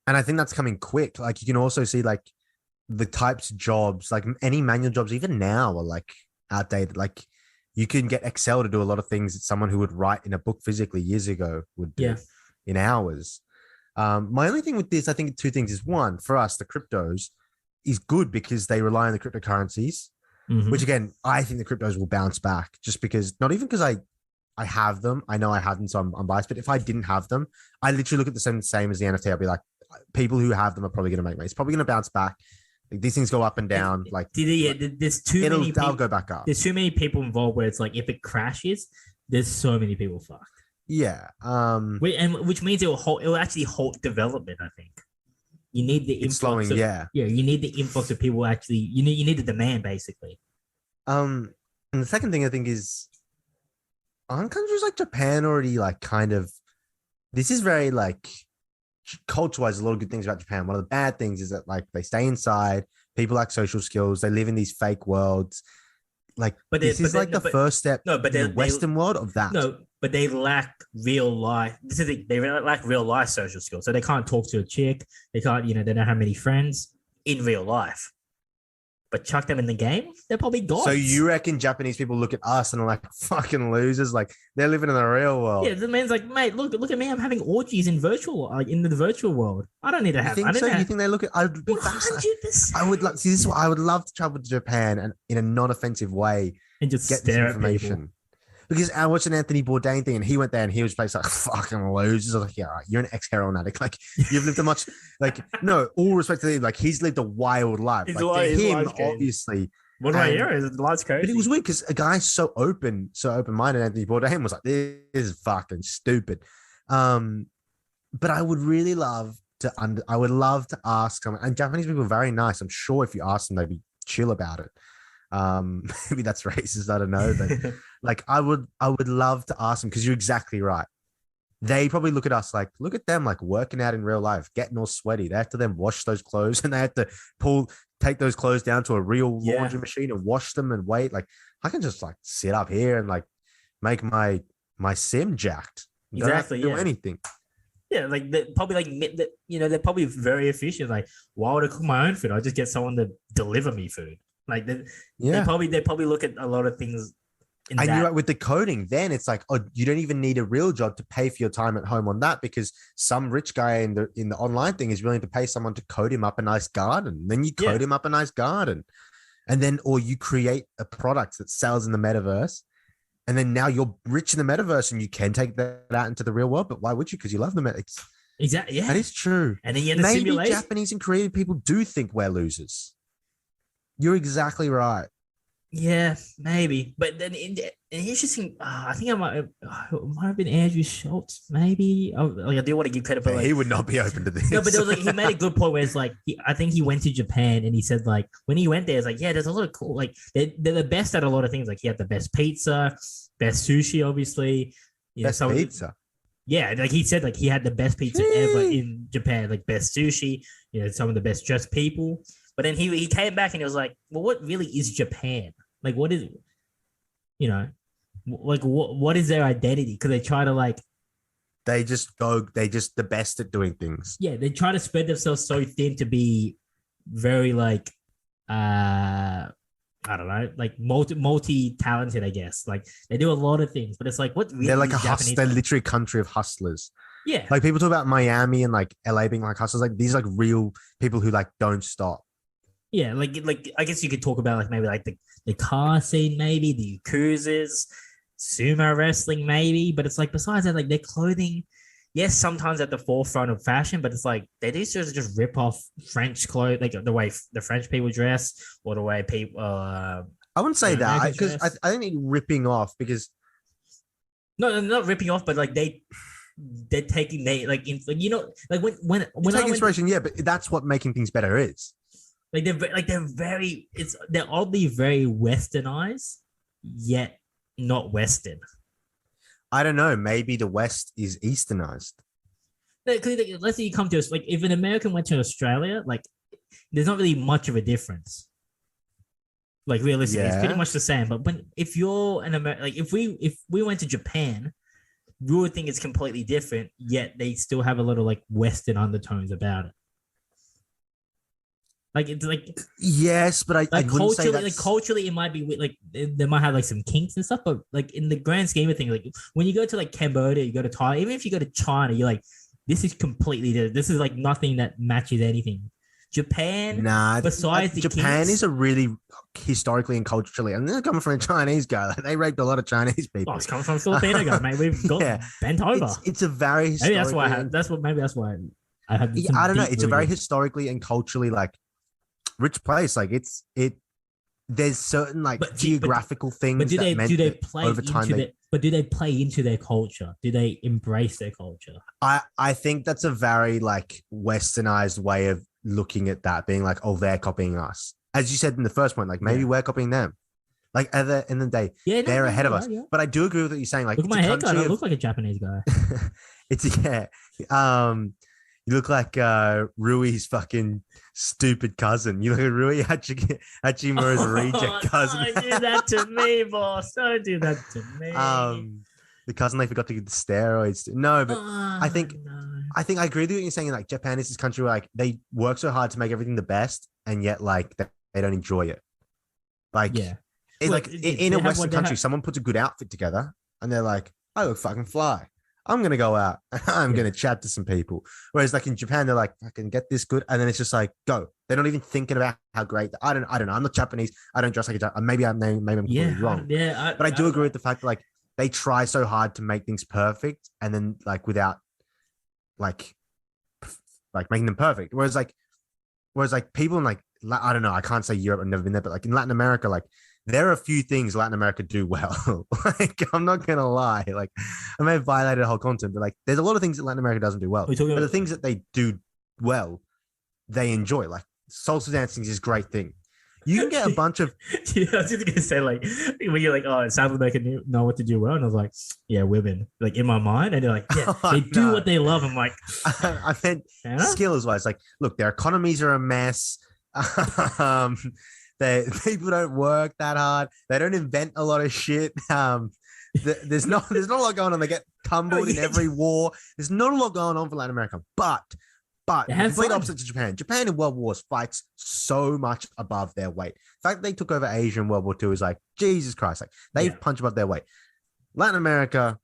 I think that's coming quick. Like you can also see like the types of jobs, like any manual jobs, even now are like outdated. Like you can get Excel to do a lot of things that someone who would write in a book physically years ago would do in hours. My only thing with this, I think two things is one, for us, the cryptos, is good because they rely on the cryptocurrencies, which again, I think the cryptos will bounce back just because, not even because I have them. I know I have them, so I'm biased. But if I didn't have them, I literally look at the same as the NFT. I'll be like, people who have them are probably going to make money. It's probably going to bounce back. Like, these things go up and down. Like, there's too many people. They'll go back up. There's too many people involved where it's like if it crashes, there's so many people fucked. Yeah. Which means it will actually halt development. I think you need the influx. Slowing, yeah. You need the influx of people. Actually, you need the demand basically. And the second thing I think is, aren't countries like Japan already like kind of? This is very like culture-wise. A lot of good things about Japan. One of the bad things is that like they stay inside. People lack social skills. They live in these fake worlds. Like, this is like the first step in the Western world of that. No, but they lack real life. They lack real life social skills. So they can't talk to a chick. They can't, they don't have many friends in real life. But chuck them in the game, they're probably gods. So you reckon Japanese people look at us and are like fucking losers? Like they're living in the real world. Yeah, the man's like, mate, look at me. I'm having orgies in the virtual world. I don't need to have. You think they look at? I'd be fascinated. I would like see this. I would love to travel to Japan and in a non-offensive way and just get stare this information. At people. Because I watched an Anthony Bourdain thing and he went there and he was placed like fucking losers. I was like, yeah, right, you're an ex-heroin addict. Like you've lived a much, like, no, all respect to him. Like he's lived a wild life. Like to him, obviously. What do I hear? Is life's crazy. But it was weird because a guy so open-minded, Anthony Bourdain was like, this is fucking stupid. But I would really love to ask someone, and Japanese people are very nice. I'm sure if you ask them, they'd be chill about it. Maybe that's racist, I don't know, but like I would love to ask them, because you're exactly right. They probably look at us like, look at them like working out in real life, getting all sweaty. They have to then wash those clothes and they have to take those clothes down to a real laundry machine and wash them and wait. Like I can just like sit up here and like make my sim jacked. Exactly. Don't have to do anything. Yeah, like they're probably very efficient. Like, why would I cook my own food? I'll just get someone to deliver me food. Like, they probably look at a lot of things. And you're right with the coding. Then it's like, oh, you don't even need a real job to pay for your time at home on that, because some rich guy in the online thing is willing to pay someone to code him up a nice garden. Then you code him up a nice garden, and then or you create a product that sells in the metaverse, and then now you're rich in the metaverse and you can take that out into the real world. But why would you? Because you love the metaverse. Exactly. Yeah, that is true. And then you end maybe Japanese and Korean people do think we're losers. You're exactly right. Yeah, maybe. But then interesting. I think it might have been Andrew Schultz. Maybe. I do want to give credit, but he would not be open to this. No, but there was like he made a good point where it's like I think he went to Japan and he said like when he went there, it's like there's a lot of cool like they're the best at a lot of things. Like he had the best pizza, best sushi, obviously. Best pizza. Yeah, like he said, like he had the best pizza ever in Japan, like best sushi. Some of the best dressed people. But then he came back and he was like, well, what really is Japan? Like, what is, like what is their identity? Because they try to like. They just the best at doing things. Yeah, they try to spread themselves so thin to be very like, I don't know, like multi-talented, I guess. Like they do a lot of things, but it's like, what really they're like they're literally a country of hustlers. Yeah. Like people talk about Miami and like LA being like hustlers. Like these like real people who like don't stop. Yeah, like I guess you could talk about like maybe like the car scene, maybe the Yakuzas, sumo wrestling, maybe. But it's like besides that, like their clothing, yes, sometimes at the forefront of fashion, but it's like they do sort of just rip off French clothes, like the way the French people dress or the way people. I wouldn't say that because I don't need ripping off because. No, not ripping off, but like they're taking like when take inspiration, but that's what making things better is. They're oddly very westernized, yet not Western. I don't know. Maybe the West is easternized. Let's say you come to us, like if an American went to Australia, like there's not really much of a difference. Like realistically, it's pretty much the same. But if you're an American, like if we went to Japan, we would think it's completely different. Yet they still have a lot of like Western undertones about it. Like it's like yes, but I wouldn't say that. Like culturally, it might be like they might have like some kinks and stuff, but like in the grand scheme of things, like when you go to like Cambodia, you go to Thailand, even if you go to China, you're like, this is completely different. This is like nothing that matches anything Japan, Nah, besides the Japan kings, is a really historically and culturally, and they're coming from a Chinese guy. Like, they raped a lot of Chinese well, people. it's coming from a Filipino guy, mate. We've got Yeah, bent over. it's a very Maybe that's why I historically have. and Maybe that's why I have yeah, some I don't know. deep It's a very rooted. historically and culturally like rich place. Like it. There's certain like But geographical things do that they meant that play over time into they. their but do they play into their culture? Do they embrace their culture? I think that's a very like westernized way of looking at that, being like, oh, they're copying us. As you said in the first point, like maybe Yeah. we're copying them. Like at the end of the day, Yeah, no, they're no, ahead of you're us. right, yeah. But I do agree with what you're saying. Like Look at it's my a haircut. I country look like a Japanese guy. of it's yeah. You look like Rui's fucking stupid cousin. You look at Rui Hachimura's reject cousin. Don't do that to me, boss. Don't do that to me. The cousin they forgot to give the steroids to. No, but I think no. I agree with what you're saying. Like Japan is this country where like they work so hard to make everything the best, and yet like they don't enjoy it. Like Yeah. it's Well, like in they a have Western what they country, have. someone puts a good outfit together, and they're like, "I look fucking fly. I'm gonna go out. I'm Yeah. gonna chat to some people." Whereas like in Japan, they're like, "I can get this good," and then it's just like, "Go." They're not even thinking about how great. I don't know. I'm not Japanese. I don't dress like a Japanese. Maybe I'm completely wrong. But I do agree with the fact that like they try so hard to make things perfect, and then like without like making them perfect. Whereas like people in like I don't know. I can't say Europe. I've never been there, but like in Latin America, like there are a few things Latin America do well. Like I'm not gonna lie. Like I may have violated the whole continent, but like there's a lot of things that Latin America doesn't do well. We're talking But the about, things that they do well, they enjoy. Like salsa dancing is a great thing. You can get a bunch of I was just gonna say, like, when you're like, oh, it sounds like they can know what to do well, and I was like, yeah, women, like in my mind, and they're like, yeah, they do No. what they love. I'm like, I meant fair enough. skills wise. Like, look, their economies are a mess. um, people don't work that hard. They don't invent a lot of shit. There's not a lot going on. They get tumbled in every war. There's not a lot going on for Latin America, but They the have complete fun. opposite to Japan. Japan in World Wars fights so much above their weight. The fact that they took over Asia in World War II is like, Jesus Christ, like they Yeah. punch above their weight. Latin America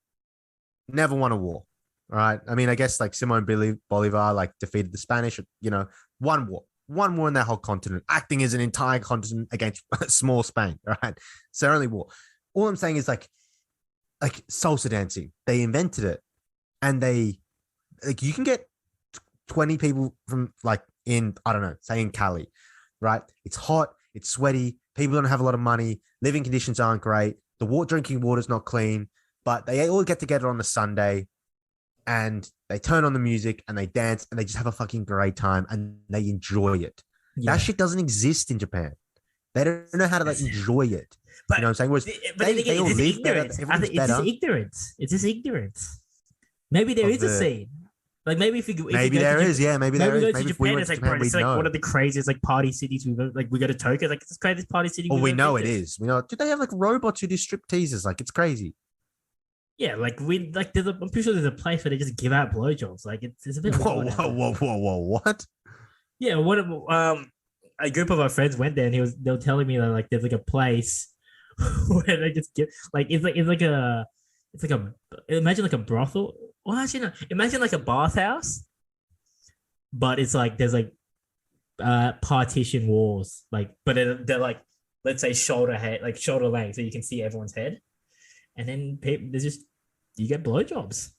never won a war. All right. I mean, I guess like Simon Bolivar like defeated the Spanish, one war in that whole continent, acting as an entire continent against small Spain. All right. So only war. All I'm saying is like salsa dancing. They invented it, and they like you can get 20 people from like in, I don't know, say in Cali, right? It's hot, it's sweaty, people don't have a lot of money, living conditions aren't great, drinking water's not clean, but they all get together on the Sunday and they turn on the music and they dance and they just have a fucking great time and they enjoy it. Yeah. That shit doesn't exist in Japan. They don't know how to like enjoy it. But, you know what I'm saying? Whereas but then again, they all it's live better, ignorance. I everything's think it's better. just ignorance. It's just ignorance. Maybe there Of is a the- scene. Like maybe if you Maybe there is, yeah, maybe there we go is. to Maybe if Japan, we went it's to like, Japan, bro, we'd it's like know. one of the craziest like party cities we've ever, like we go to Tokyo, like it's the craziest party city. Well, we've we ever know been it to. is. We know. Did they have like robots who do strip teasers? Like it's crazy. Yeah, like I'm pretty sure there's a place where they just give out blowjobs. Like it's a bit. Whoa, wild out there. whoa! What? Yeah, a group of our friends went there and they were telling me that like there's like a place where they just give like it's like a imagine like a brothel. Well, actually no, imagine like a bathhouse, but it's like there's like partition walls, like but they're like let's say shoulder length, so you can see everyone's head, and then there's just you get blowjobs.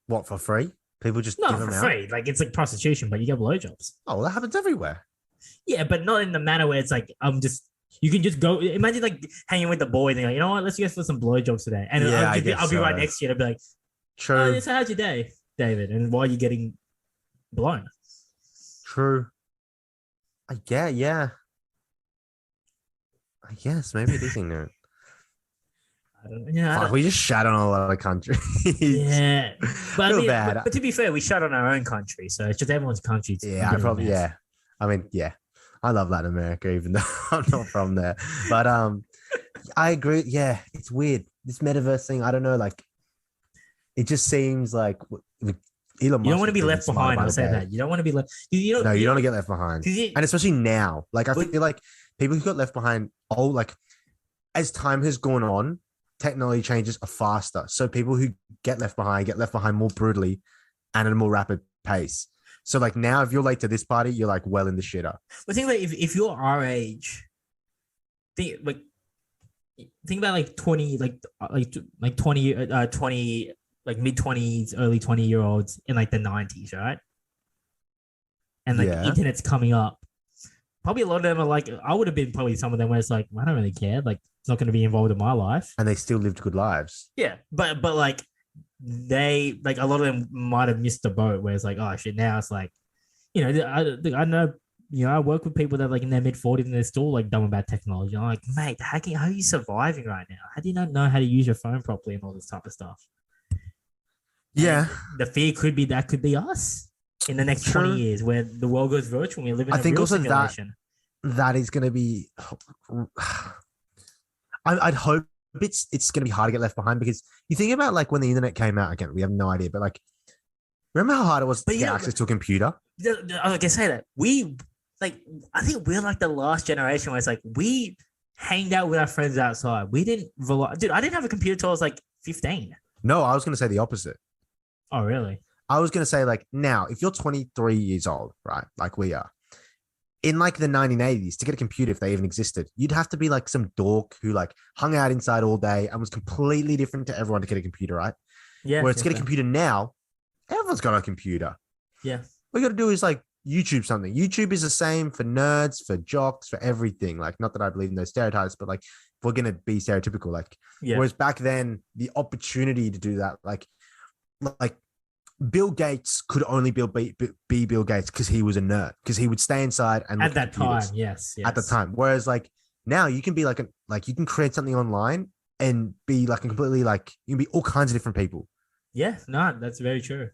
What, for free? People just Not give for them out? free, like it's like prostitution, but you get blowjobs. Oh, that happens everywhere. Yeah, but not in the manner where it's like you can just go. Imagine like hanging with the boys and like, you know what? Let's go for some blowjobs today. And Yeah, I'll be right so. next to you. And I'll be like, True. oh, so how's your day, David? And why are you getting blown? True. Yeah. I guess maybe it is ignorant. I don't know. Yeah, Fuck, we just shat on a lot of countries. yeah. But Feel I mean, bad. but to be fair, we shut on our own country, so it's just everyone's country. Yeah, I probably I mean, yeah. I love Latin America, even though I'm not from there. But I agree. Yeah, it's weird. This metaverse thing, I don't know, like it just seems like with Elon Musk You don't want to be is left smart behind. about I'll it, say Dave. that. You don't want to be left. You don't want to get left behind. And especially now. Like I feel like people who got left behind, like as time has gone on, technology changes are faster. So people who get left behind more brutally and at a more rapid pace. So like now, if you're late to this party, you're like well in the shitter. But think about if you're our age, think about like 20, like 20, 20, like mid-20s, early 20-year-olds in like the 90s, right? And like the Yeah. internet's coming up. Probably a lot of them are like, I would have been probably some of them where it's like, I don't really care. Like, it's not going to be involved in my life. And they still lived good lives. Yeah. But like, they, like, a lot of them might have missed the boat where it's like, oh shit, now it's like, I know, I work with people that are like in their mid-40s and they're still like dumb about technology. I'm like, mate, how are you surviving right now? How do you not know how to use your phone properly and all this type of stuff? Yeah. And the fear could be that could be us in the next 20 years where the world goes virtual and we live in a real simulation. That is going to be. I'd hope it's going to be hard to get left behind because you think about like when the internet came out again, we have no idea, but like, remember how hard it was to get access to a computer? I was gonna say that I think we're like the last generation where it's like we hanged out with our friends outside. We didn't rely. Dude, I didn't have a computer till I was like 15. No, I was going to say the opposite. Oh, really? I was going to say like now, if you're 23 years old, right, like we are, in like the 1980s, to get a computer, if they even existed, you'd have to be like some dork who like hung out inside all day and was completely different to everyone to get a computer, right? Yeah. Whereas to get a computer now, everyone's got a computer. Yeah. What you got to do is like YouTube something. YouTube is the same for nerds, for jocks, for everything. Like, not that I believe in those stereotypes, but like, if we're going to be stereotypical, like, whereas back then, the opportunity to do that, like Bill Gates could only be Bill Gates because he was a nerd, because he would stay inside and at that time, yes, at the time. Whereas like now you can be like you can create something online and be like a completely like you can be all kinds of different people. Yeah, no, that's very true.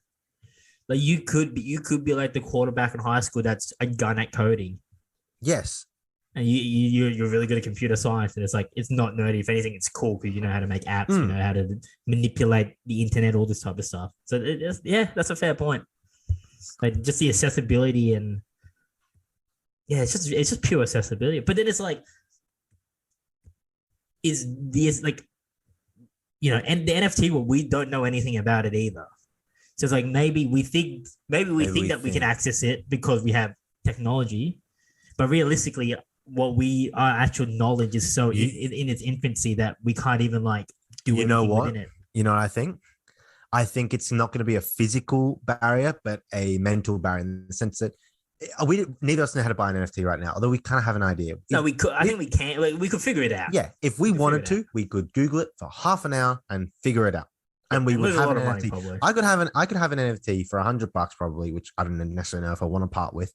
Like you could be like the quarterback in high school that's a gun at coding. Yes. And you're really good at computer science, and it's like it's not nerdy. If anything, it's cool because you know how to make apps, you know how to manipulate the internet, all this type of stuff. So that's a fair point. Like just the accessibility and it's just pure accessibility. But then it's like, is this like, and the NFT, well, we don't know anything about it either. So it's like maybe we think that we can access it because we have technology, but realistically, our actual knowledge is so in its infancy that we can't even like do anything within it. You know what I think? I think it's not going to be a physical barrier, but a mental barrier in the sense that neither of us know how to buy an NFT right now, although we kind of have an idea. No, we could. I think we can. Like, we could figure it out. Yeah, if we wanted to, we could Google it for half an hour and figure it out, and we would have an NFT. I could have an NFT for $100 probably, which I don't necessarily know if I want to part with.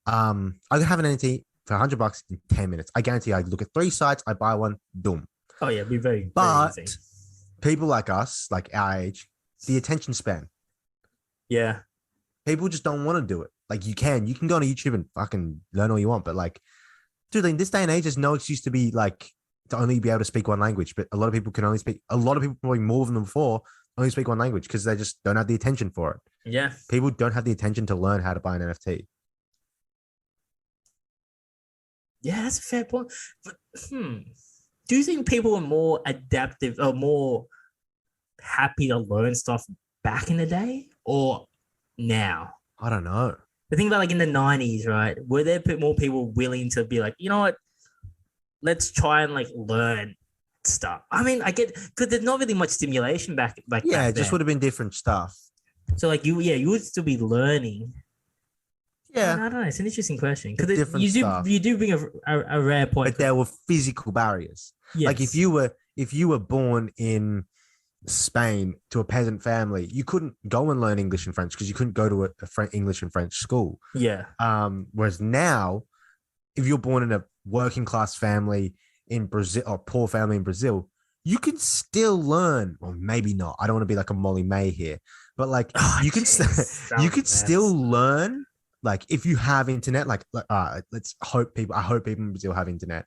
I could have an NFT for $100 in 10 minutes. I guarantee I look at 3 sites, I buy one, boom. Oh yeah, it'd be very easy. People like us, like our age, the attention span. Yeah. People just don't want to do it. Like you can go on YouTube and fucking learn all you want, but like, dude, in this day and age, there's no excuse to be like, to only be able to speak one language, but a lot of people probably more than before only speak one language because they just don't have the attention for it. Yeah. People don't have the attention to learn how to buy an NFT. Yeah, that's a fair point. But, do you think people are more adaptive or more happy to learn stuff back in the day or now? I don't know. The thing about like in the 90s, right? Were there more people willing to be like, you know what? Let's try and like learn stuff. I mean, I get because there's not really much stimulation back. Yeah, it just would have been different stuff. So like you would still be learning. Yeah, I don't know. It's an interesting question because you do bring a rare point. But there were physical barriers. Yes. Like if you were born in Spain to a peasant family, you couldn't go and learn English and French because you couldn't go to a English and French school. Yeah. Whereas now, if you're born in a working class family in Brazil or poor family in Brazil, you can still learn. Well, maybe not. I don't want to be like a Molly May here, but like you could still learn. Like if you have internet, I hope people in Brazil have internet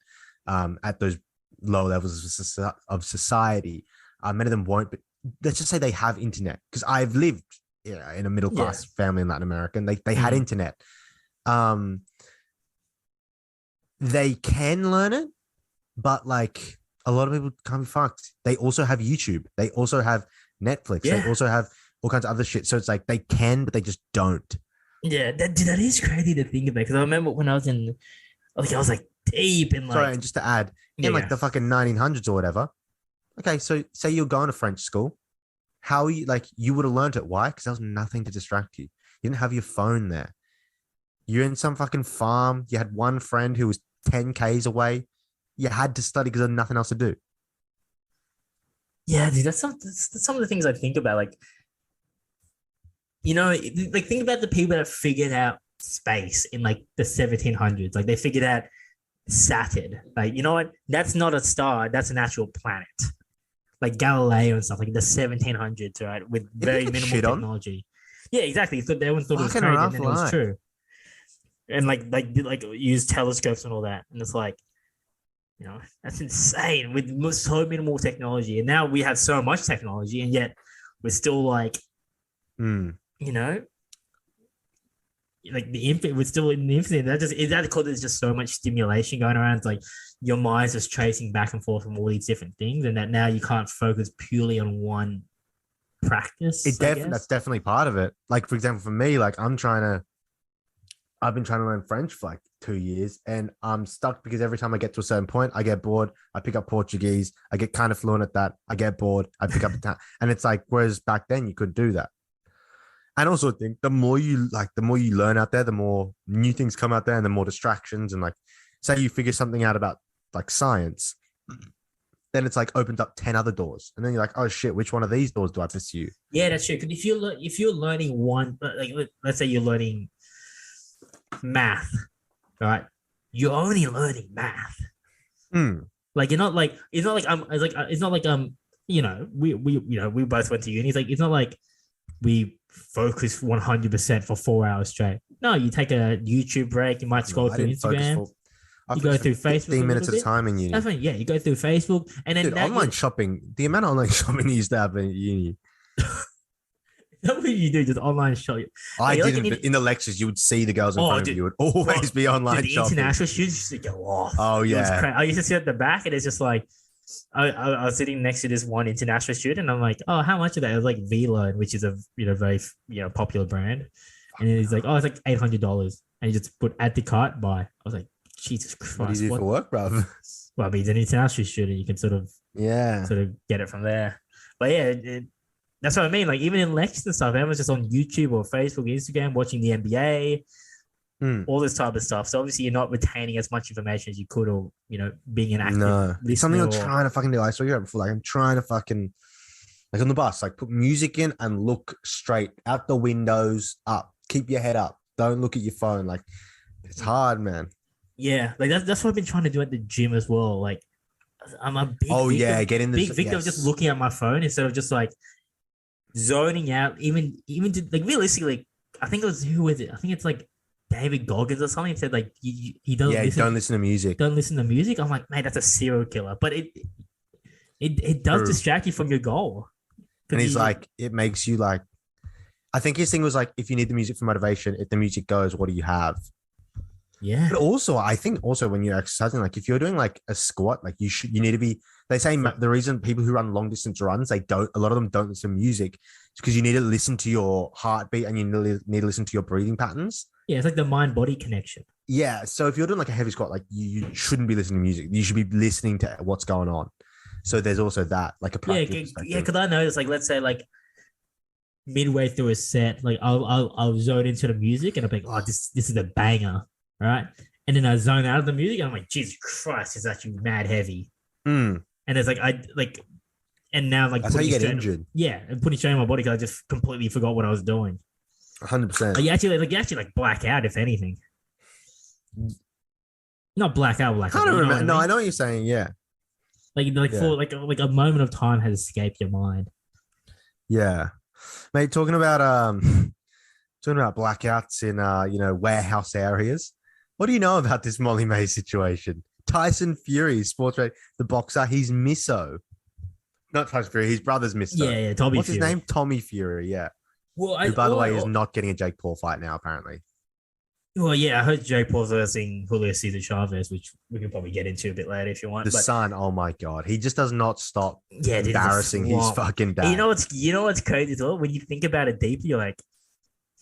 at those low levels of society. Many of them won't, but let's just say they have internet because I've lived in a middle class family in Latin America, and they had internet. They can learn it, but like a lot of people can't be fucked. They also have YouTube. They also have Netflix. Yeah. They also have all kinds of other shit. So it's like they can, but they just don't. Yeah, that is crazy to think about because I remember when I was in, like, I was like deep in Sorry, like, and just to add, yeah, in like yeah. the fucking 1900s or whatever. Okay, so say you're going to French school, how are you like you would have learned it? Why? Because there was nothing to distract you. You didn't have your phone there. You're in some fucking farm. You had one friend who was 10 Ks away. You had to study because there was nothing else to do. Yeah, dude, that's some of the things I think about. Like, like think about the people that figured out space in like the 1700s. Like they figured out Saturn. Like, you know what? That's not a star. That's an actual planet. Like Galileo and stuff like the 1700s, right? With If they very get minimal shit on, technology. Yeah, exactly. So everyone thought it was fucking crazy, and rough then it was life. true. And like use telescopes and all that, and it's like, that's insane with so minimal technology. And now we have so much technology, and yet we're still like, Mm. you know, like the infinite, we're still in the infinite. That just is that because there's just so much stimulation going around. It's like your mind's just tracing back and forth from all these different things, and that now you can't focus purely on one practice, I That's guess. definitely part of it. Like, for example, for me, like I've been trying to learn French for like 2 years and I'm stuck because every time I get to a certain point, I get bored. I pick up Portuguese. I get kind of fluent at that. I get bored. I pick up Italian. And it's like, whereas back then you could do that. And also I think the more you learn out there, the more new things come out there and the more distractions. And like, say you figure something out about like science, then it's like opened up 10 other doors. And then you're like, oh shit, which one of these doors do I pursue? Yeah, that's true. Because if you're learning one, like let's say you're learning math, right? You're only learning math. Hmm. Like you're not like it's not like we both went to uni. It's like it's not like we focus 100% for 4 hours straight. No, you take a YouTube break. You might No, scroll I through didn't focus Instagram. for I You go focused for through Facebook a 15 little minutes at a bit. time in uni. Definitely, yeah. You go through Facebook, and then Dude, that online you shopping, the amount of online shopping you used to have in uni. what you do just online shop. I Like didn't, but in the lectures, you would see the girls in oh, front of dude, you would bro, always be dude, online the shopping. international students used to go off. Oh, It was yeah. crazy. I used to sit at the back, and it's just like I was sitting next to this one international student. And I'm like, oh, how much of that? It was like V-Loan, which is a very popular brand. And he's like, oh, it's like $800, and he just put add to cart buy. I was like, Jesus What do you Christ, do what? for work, bro? Well, I mean, he's an international student. You can Yeah. sort of get it from there. But yeah, that's what I mean. Like even in lectures and stuff, everyone's just on YouTube or Facebook, Instagram, watching the NBA, Hmm. all this type of stuff. So obviously, you're not retaining as much information as you could, or being an active No. It's something listener. I'm Or trying to fucking do. I saw you before. Like, I'm trying to fucking, like on the bus, like put music in and look straight out the windows up. Keep your head up. Don't look at your phone. Like, it's hard, man. yeah, like that's what I've been trying to do at the gym as well. Like I'm a Oh, yeah. Get in big this. victim of just Yes. looking at my phone instead of just like zoning out. Even to, like realistically, I think it was who was it? I think it's like David Goggins or something said like he doesn't Yeah. Don't listen to music. don't listen to music. I'm like, mate, that's a serial killer. But it does True. distract you from your goal. And Because he's you like, it makes you like, I think his thing was like, if you need the music for motivation, if the music goes, what do you have? yeah. But also, I think also when you're exercising, like if you're doing like a squat, like you need to be, they say the reason people who run long distance runs, a lot of them don't listen to music is because you need to listen to your heartbeat and you need to listen to your breathing patterns. Yeah, it's like the mind body connection. Yeah. So if you're doing like a heavy squat, like you shouldn't be listening to music. You should be listening to what's going on. So there's also that, like a Yeah, practical yeah, perspective. because I noticed like let's say like midway through a set, like I'll zone into the music and I'm like, oh, this is a banger, right? And then I zone out of the music and I'm like, Jesus Christ, it's actually mad heavy. Mm, And it's like I like, and now like that's how putting you get straight, injured. yeah, and putting straight on my body because I just completely forgot what I was doing. 100%. Like you actually like black out if anything, not black out, black out, Kind but of you know what remember. I No, I mean. know what you're saying. Yeah. Like Yeah. for like a moment of time has escaped your mind. Yeah. Mate, talking about blackouts in warehouse areas. What do you know about this Molly May situation? Tyson Fury, sports rate, the boxer, he's misso. Not Tyson Fury, his brother's misso. Yeah, Tommy What's his Fury. name? Tommy Fury, yeah. Well, Who, by the way, is not getting a Jake Paul fight now, apparently. well, yeah, I heard Jake Paul's versing Julio Cesar Chavez, which we can probably get into a bit later if you want. The But son, oh my God. He just does not stop yeah, dude, it's a embarrassing his flop. fucking And dad. you know what's crazy as well? When you think about it deeply, you're like,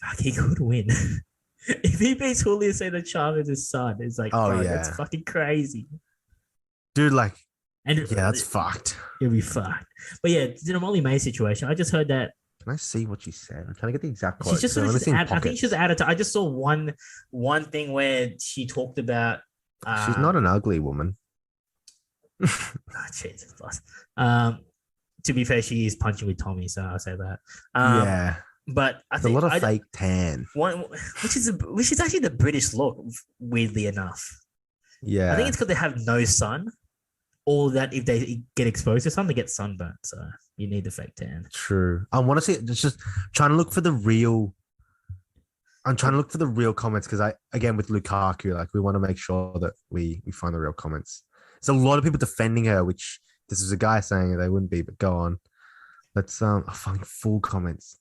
fuck, he could win. If he beats Julio Cesar Chavez's son, it's like, Oh bro, yeah, that's fucking crazy. dude. Like, And yeah, that's fucked. it'll be fucked. But yeah, the Molly May situation, I just heard that Can I see what she said? I'm trying to get the exact quote. she's just So sort let of me just see in I think pockets. she's added to. I just saw one thing where she talked about. She's not an ugly woman. Oh, Jesus plus. To be fair, she is punching with Tommy, so I'll say that. Yeah, But I it's a think lot of fake tan. one, which is actually the British look, weirdly enough. Yeah, I think it's because they have no sun, or that if they get exposed to sun, they get sunburnt. So you need the fake tan. true. I want to see. It's just trying to look for the real. I'm trying to look for the real comments because again with Lukaku, like we want to make sure that we find the real comments. There's a lot of people defending her, which this is a guy saying they wouldn't be, but go on. Let's find full comments.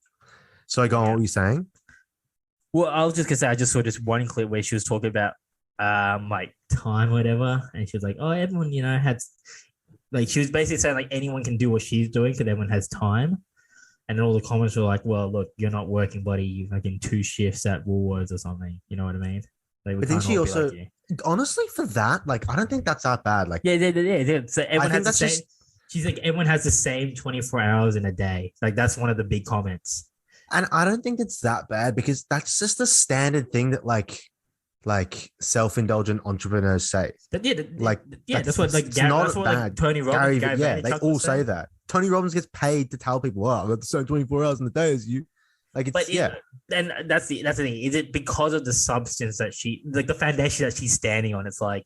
So go on, what were you saying? Well, I was just gonna say I just saw this one clip where she was talking about like time or whatever, and she was like, "Oh, everyone, has like," she was basically saying like anyone can do what she's doing because everyone has time. And then all the comments were like, "Well, look, you're not working, buddy. You're like in 2 shifts at Woolworths or something. You know what I mean?" Like, But then she also, honestly, for that, like, I don't think that's that bad. Like, yeah. So everyone has the same. just. She's like, everyone has the same 24 hours in a day. Like, that's one of the big comments. And I don't think it's that bad because that's just a standard thing that like self-indulgent entrepreneurs say. That's what like Gary, that's what like Tony Robbins, Gary they all say that. Tony Robbins gets paid to tell people, "Oh, I've got the same 24 hours in the day as you." Like, it's And that's the thing. Is it because of the substance that the foundation that she's standing on? It's like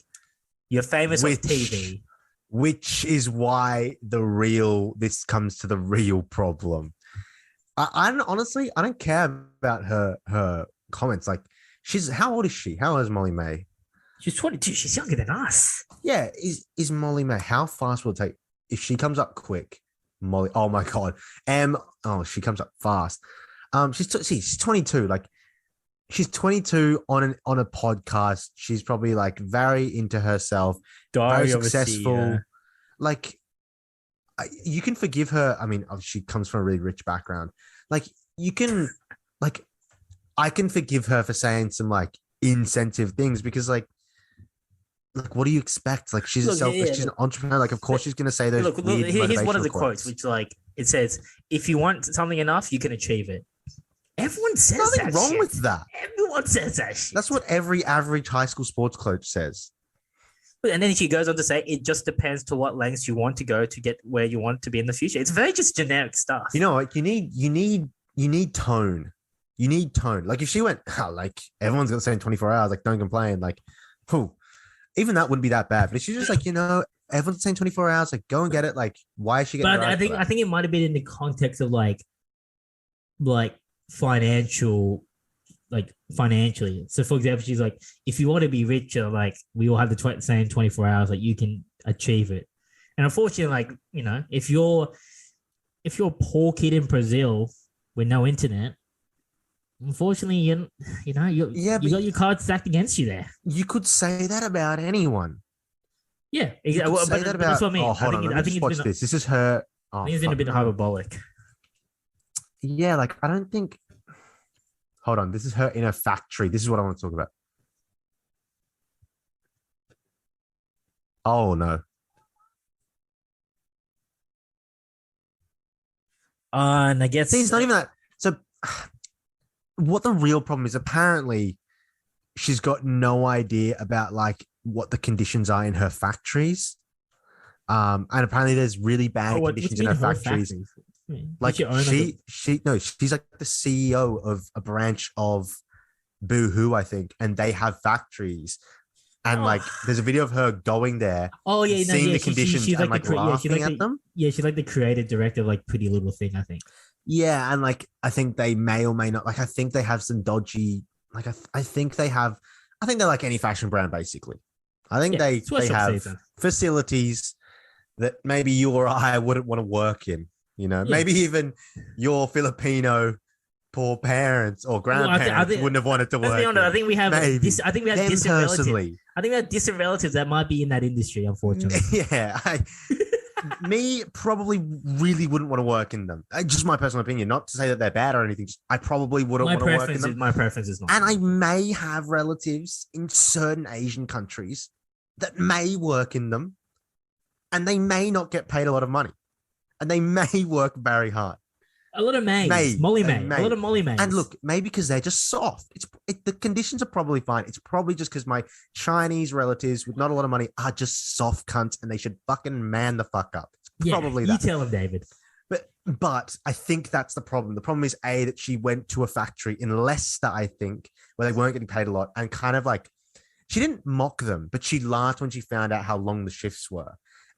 you're famous on TV, which is why this comes to the real problem. I don't care about her comments. Like, how old is she? How old is Molly May? She's 22. She's younger than us. Yeah, is Molly May? How fast will it take if she comes up quick? Molly, oh my god, she comes up fast. She's 22. Like, she's 22 on a podcast. She's probably like very into herself, very successful. Like, you can forgive her. I mean, she comes from a really rich background. Like, you can, like, I can forgive her for saying some like insensitive things because like what do you expect? Like, she's she's an entrepreneur. Like, of course she's gonna say those. Here's one of the quotes, which like it says, "If you want something enough, you can achieve it." Everyone says nothing that wrong shit. with that. Everyone says that shit. That's what every average high school sports coach says. And then she goes on to say, it just depends to what lengths you want to go to get where you want to be in the future. It's very just generic stuff. You know what? You need tone. You need tone. Like, if she went, like, everyone's got the same 24 hours, like, don't complain. Like, even that wouldn't be that bad. But if she's just like, everyone's saying 24 hours, like, go and get it. Like, why is she getting? But I think it might have been in the context of like financially. So, for example, she's like, if you want to be richer, like, we all have the same 24 hours, like, you can achieve it. And unfortunately, like, if you're a poor kid in Brazil with no internet, unfortunately, you got your cards stacked against you there. You could say that about anyone. Yeah, exactly. But that's what I mean. Oh, hold on. I think watch this. This is her. I think it's been a bit hyperbolic. Yeah, like, I don't think. Hold on. This is her in a factory. This is what I want to talk about. Oh no. And I guess it's not even that. So, what the real problem is, apparently, she's got no idea about like what the conditions are in her factories. And apparently, there's really bad conditions in her factories. Like, she's like the CEO of a branch of Boohoo, I think, and they have factories. And like, there's a video of her going there. Oh yeah, seeing the conditions she's and like laughing at them. Yeah, she's like the creative director of like Pretty Little Thing, I think. Yeah, and like, I think they may or may not. Like, I think they have some dodgy. Like, I think they're like any fashion brand, basically. I think they have facilities that maybe you or I wouldn't want to work in. Maybe even your Filipino poor parents or grandparents wouldn't have wanted to work. I think we have distant relatives. I think we have distant relatives that might be in that industry, unfortunately. Yeah, Me probably really wouldn't want to work in them. Just my personal opinion, not to say that they're bad or anything. Just, I probably wouldn't want to work in them. My preference is not. And I may have relatives in certain Asian countries that may work in them, and they may not get paid a lot of money, and they may work very hard. A lot of Molly May. A lot of Molly Mays. And look, maybe because they're just soft. The conditions are probably fine. It's probably just because my Chinese relatives with not a lot of money are just soft cunts, and they should fucking man the fuck up. It's probably that. You tell them, David. But I think that's the problem. The problem is that she went to a factory in Leicester, I think, where they weren't getting paid a lot, and kind of like she didn't mock them, but she laughed when she found out how long the shifts were.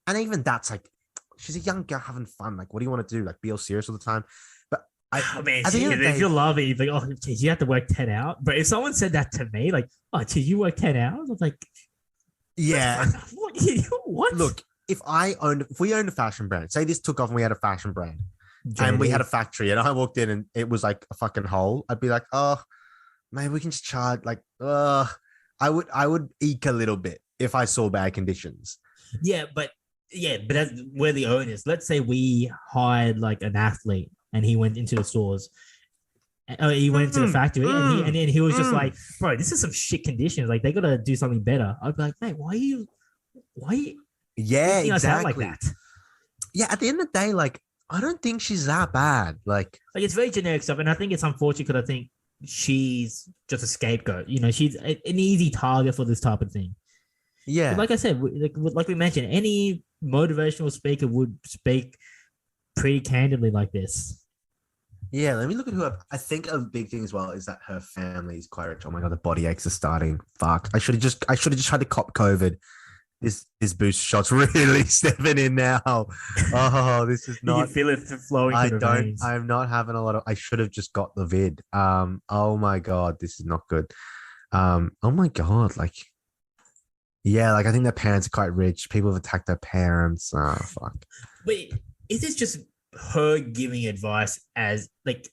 And even that's like, she's a young girl having fun. Like, what do you want to do? Like, be all serious all the time? But if you're loving, you're like, oh, geez, you have to work 10 hours. But if someone said that to me, like, oh, geez, you work 10 hours, I'm like, yeah. What? Look, if we owned a fashion brand, say this took off and we had a fashion brand and we had a factory and I walked in and it was like a fucking hole, I'd be like, oh, maybe we can just charge like, I would eke a little bit if I saw bad conditions. Yeah, but that's where the owners. Let's say we hired like an athlete and he went into the stores. He went into the factory and then he was just like, bro, this is some shit conditions. Like they gotta do something better. I'd be like, mate, why are you yeah, exactly. Like that? Yeah, at the end of the day, like I don't think she's that bad. Like it's very generic stuff, and I think it's unfortunate because I think she's just a scapegoat. You know, she's an easy target for this type of thing. Yeah, but like I said, like we mentioned, any motivational speaker would speak pretty candidly like this. Yeah, let me look at who I think a big thing as well is that her family is quite rich. Oh my god, the body aches are starting. Fuck. I should have just tried to cop COVID. This booster shot's really stepping in now. Oh, this is not. You feel it flowing. I'm not having a lot of. I should have just got the vid. Oh my god, this is not good. Oh my god, like. Yeah, like I think their parents are quite rich. People have attacked their parents. Oh fuck. Wait, is this just her giving advice as like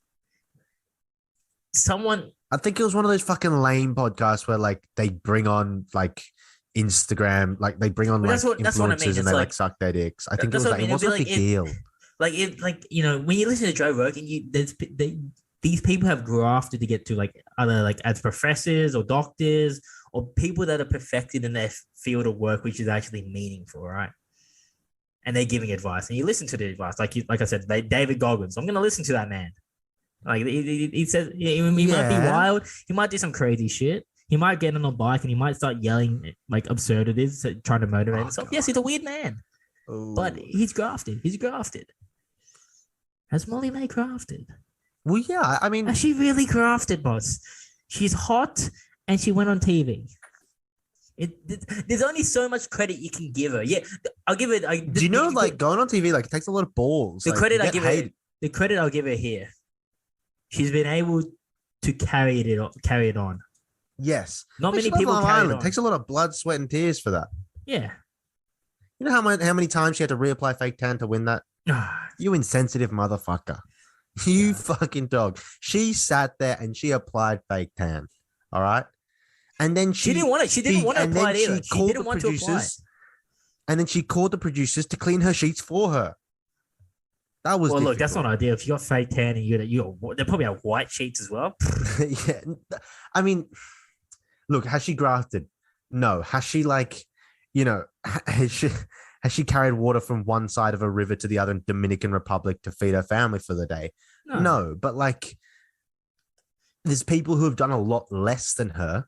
someone? I think it was one of those fucking lame podcasts where like they bring on like Instagram, like they bring on like influencers I mean. And they like suck their dicks. I think it was like it wasn't a big deal. Like you know, when you listen to Joe Rogan, these people have grafted to get to like either like as professors or doctors or people that are perfected in their field of work, which is actually meaningful, right? And they're giving advice, and you listen to the advice, like I said, David Goggins. I'm gonna listen to that man. Like he says, he might be wild. He might do some crazy shit. He might get on a bike and he might start yelling like absurdities, trying to motivate himself. God. Yes, he's a weird man, but he's grafted. Has Molly May grafted? Well, yeah. I mean, has she really grafted, boss? She's hot and she went on TV. There's only so much credit you can give her. Yeah, I'll give it. Do you know, like going on TV, like it takes a lot of balls. The credit I give her. The credit I'll give her here. She's been able to carry it on. Yes. Not many people carry it on. It takes a lot of blood, sweat, and tears for that. Yeah. You know how many times she had to reapply fake tan to win that? You insensitive motherfucker. You fucking dog. She sat there and she applied fake tan. All right. And then she didn't want it. She didn't want to apply it either. She didn't want to apply. And then she called the producers to clean her sheets for her. That was look, that's not ideal. If you got fake tan and they probably have white sheets as well. Yeah. I mean, look, has she grafted? No. Has she has she carried water from one side of a river to the other in Dominican Republic to feed her family for the day? No. But like, there's people who have done a lot less than her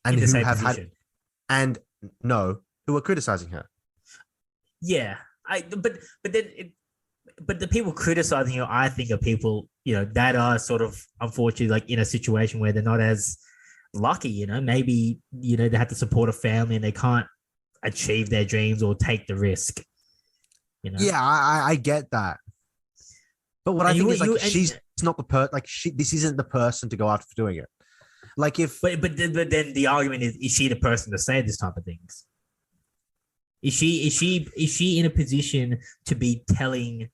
and who have had, and who are criticizing her. Yeah. But the people criticizing her, I think, are people, that are sort of unfortunately like in a situation where they're not as lucky, maybe, they have to support a family and they can't achieve their dreams or take the risk. Yeah, I get that. But what I think is she's not the this isn't the person to go after for doing it. Like but then the argument is she the person to say this type of things? Is she in a position to be telling?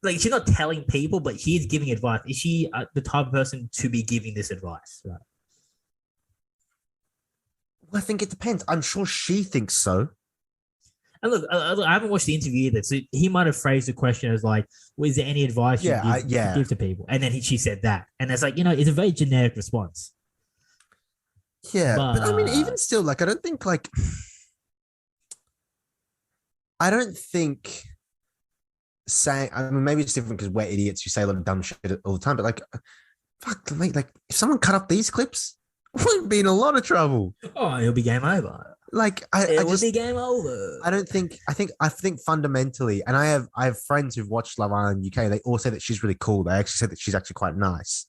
Like, she's not telling people, but she is giving advice. Is she the type of person to be giving this advice? Right? Well, I think it depends. I'm sure she thinks so. And look, I haven't watched the interview either, so he might have phrased the question as like, "Was there any advice you give to people?" And then she said that, and it's like, it's a very generic response. Yeah, but I mean, even still, like, I don't think saying. I mean, maybe it's different because we're idiots who say a lot of dumb shit all the time. But like, fuck, mate, like, if someone cut up these clips, we'd be in a lot of trouble. Oh, it'll be game over. Like, it would be game over. I don't think. I think fundamentally, and I have friends who've watched Love Island UK. They all say that she's really cool. They actually said that she's actually quite nice.